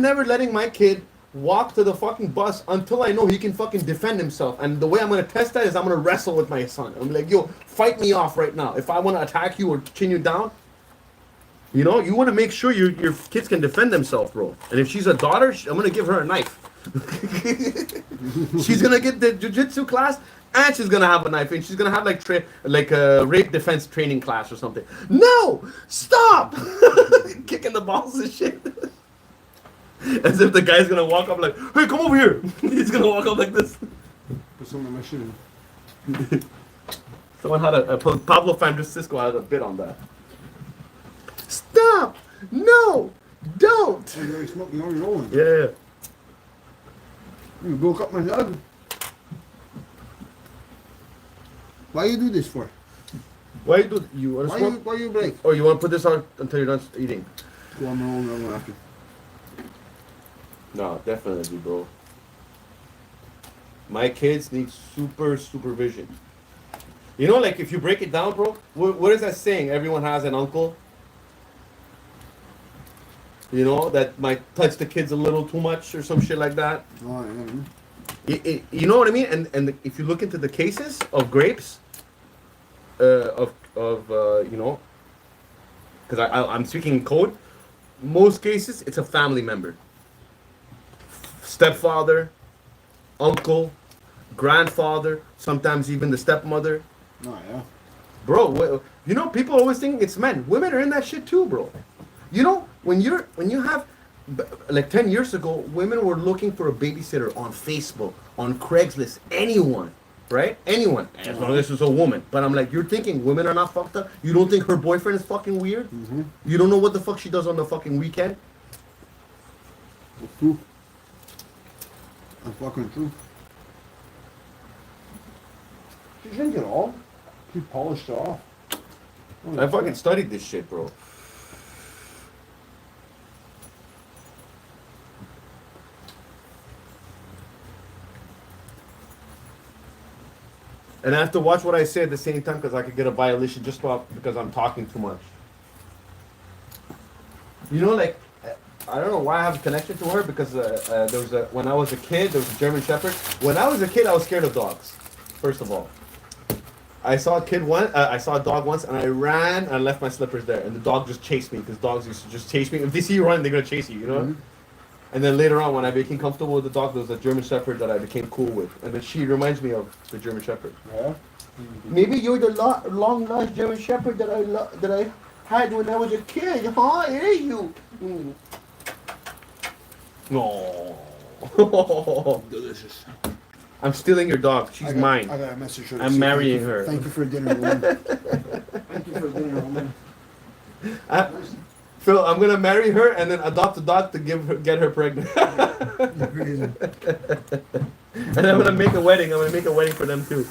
[SPEAKER 2] never letting my kid walk to the fucking bus until I know he can fucking defend himself. And the way I'm gonna test that is I'm gonna wrestle with my son. I'm like, yo, fight me off right now. If I wanna attack you or chin you down, you know, you wanna make sure your kids can defend themselves, bro. And if she's a daughter, I'm gonna give her a knife. She's gonna get the jiu-jitsu class and she's gonna have a knife and she's gonna have like a rape defense training class or something. No! Stop! Kicking the balls and shit. As if the guy's gonna walk up like, hey, come over here. He's gonna walk up like this.
[SPEAKER 1] Put some of my shit in.
[SPEAKER 2] Someone had Pablo Francisco had a bit on that. Stop! No! Don't!
[SPEAKER 1] Oh, you already smoked, you already rolling.
[SPEAKER 2] Yeah.
[SPEAKER 1] You broke up my dog. Why you do this for?
[SPEAKER 2] Why you do you wanna smoke?
[SPEAKER 1] Why you break?
[SPEAKER 2] Or you wanna put this on until you're done eating?
[SPEAKER 1] Go on my own, I'm gonna after.
[SPEAKER 2] No, definitely, bro. My kids need supervision. You know, like if you break it down, bro, what is that saying? Everyone has an uncle. You know, that might touch the kids a little too much or some shit like that.
[SPEAKER 1] Oh, yeah.
[SPEAKER 2] You know what I mean? And if you look into the cases of grapes, you know, because I'm speaking in code, most cases it's a family member. Stepfather, uncle, grandfather, sometimes even the stepmother.
[SPEAKER 1] Oh, yeah.
[SPEAKER 2] Bro, you know, people always think it's men. Women are in that shit too, bro. You know, when you have, like 10 years ago, women were looking for a babysitter on Facebook, on Craigslist, anyone, right? Anyone, as long as it's a woman. But I'm like, you're thinking women are not fucked up? You don't think her boyfriend is fucking weird?
[SPEAKER 1] Mm-hmm.
[SPEAKER 2] You don't know what the fuck she does on the fucking weekend?
[SPEAKER 1] It's true. That's fucking true. She drank it all. She polished it off.
[SPEAKER 2] I fucking studied this shit, bro. And I have to watch what I say at the same time because I could get a violation just because I'm talking too much. You know, like, I don't know why I have a connection to her because there was when I was a kid, there was a German Shepherd. When I was a kid, I was scared of dogs. First of all, I saw a dog once, and I ran and left my slippers there, and the dog just chased me because dogs used to just chase me. If they see you run, they're gonna chase you, you know. Mm-hmm. And then later on, when I became comfortable with the dog, there was a German Shepherd that I became cool with, and then she reminds me of the German Shepherd.
[SPEAKER 3] Yeah.
[SPEAKER 2] Maybe you're the long lost German Shepherd that I had when I was a kid, huh? Hey, you. Mm. No.
[SPEAKER 3] Delicious.
[SPEAKER 2] I'm stealing your dog. She's mine.
[SPEAKER 1] I got a message for
[SPEAKER 2] I'm marrying her.
[SPEAKER 1] Thank you for dinner, woman. Thank you for dinner, woman.
[SPEAKER 2] Phil, I'm gonna marry her and then adopt a dog to get her pregnant. And I'm gonna make a wedding. I'm gonna make a wedding for them too.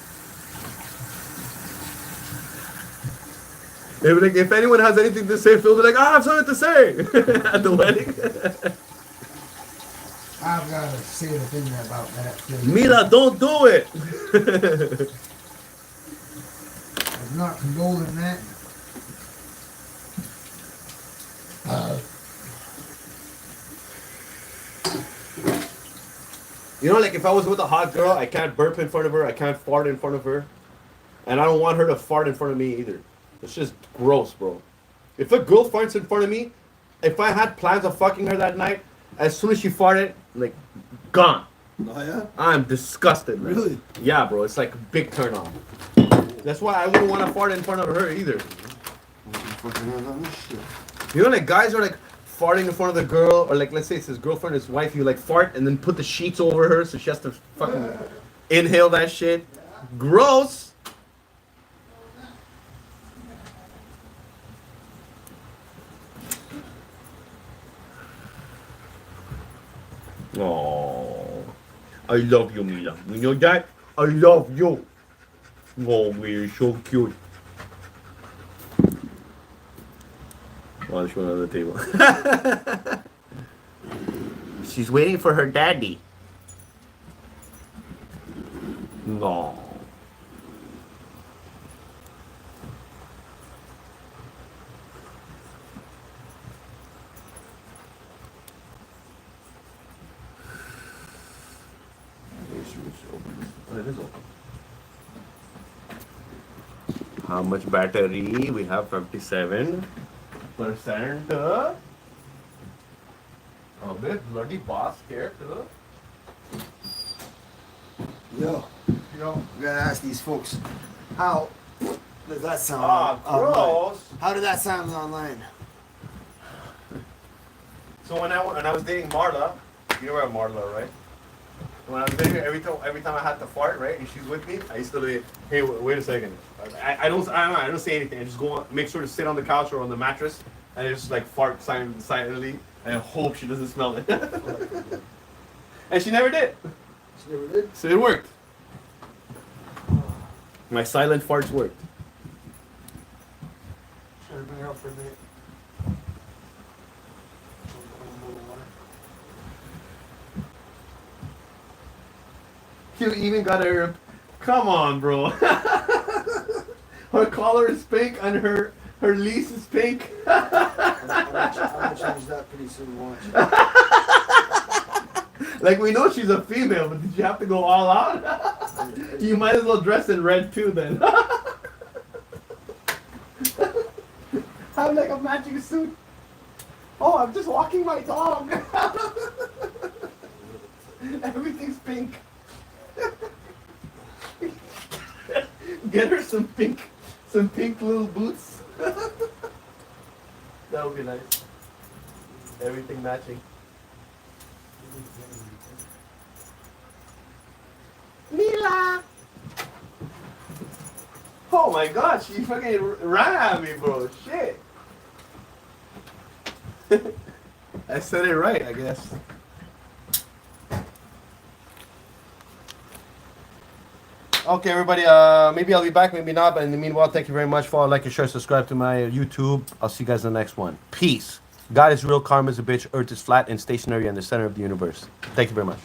[SPEAKER 2] If anyone has anything to say, Phil, be like, I have something to say at the wedding.
[SPEAKER 1] I've got to say the thing about that.
[SPEAKER 2] Mila, don't do it.
[SPEAKER 1] I'm not condoling that.
[SPEAKER 2] You know, like if I was with a hot girl, I can't burp in front of her, I can't fart in front of her, and I don't want her to fart in front of me either. It's just gross, bro. If a girl farts in front of me, if I had plans of fucking her that night, as soon as she farted, like, gone.
[SPEAKER 3] Oh yeah?
[SPEAKER 2] I'm disgusted, man.
[SPEAKER 3] Really?
[SPEAKER 2] Yeah, bro. It's like a big turn on. That's why I wouldn't want to fart in front of her either. You know, like guys are like farting in front of the girl, or like let's say it's his girlfriend, his wife. You like fart and then put the sheets over her so she has to fucking inhale that shit. Gross. Oh, I love you, Mila. You know that? I love you. Oh, we're so cute. Oh, there's one on the table. She's waiting for her daddy. No. How much battery? We have 57%. Oh, this bloody boss here too.
[SPEAKER 1] Yo, we gotta ask these folks, how does that sound?
[SPEAKER 2] Gross.
[SPEAKER 1] How did that sound online?
[SPEAKER 2] So when I was dating Marla, you know about Marla, right? When I was dating her, every time I had to fart, right, and she's with me, I used to be, hey, wait a second. I don't say anything. I just go on, make sure to sit on the couch or on the mattress, and I just like fart silently, and I hope she doesn't smell it. And she never did.
[SPEAKER 1] She never did?
[SPEAKER 2] So it worked. My silent farts worked.
[SPEAKER 1] Trying to bring her up for a minute.
[SPEAKER 2] You even got her. Come on, bro. Her collar is pink and her lease is pink.
[SPEAKER 1] I'm gonna change that pretty soon. Watch.
[SPEAKER 2] Like we know she's a female, but did you have to go all out? You might as well dress in red too, then. Have like a matching suit. Oh, I'm just walking my dog. Everything's pink. Get her some pink little boots. That would be nice. Everything matching. Mila! Oh my god, she fucking ran at me, bro. Shit. I said it right, I guess. Okay, everybody, maybe I'll be back, maybe not, but in the meanwhile, thank you very much. Follow, like, and share, subscribe to my YouTube. I'll see you guys in the next one. Peace. God is real, karma is a bitch, earth is flat and stationary in the center of the universe. Thank you very much.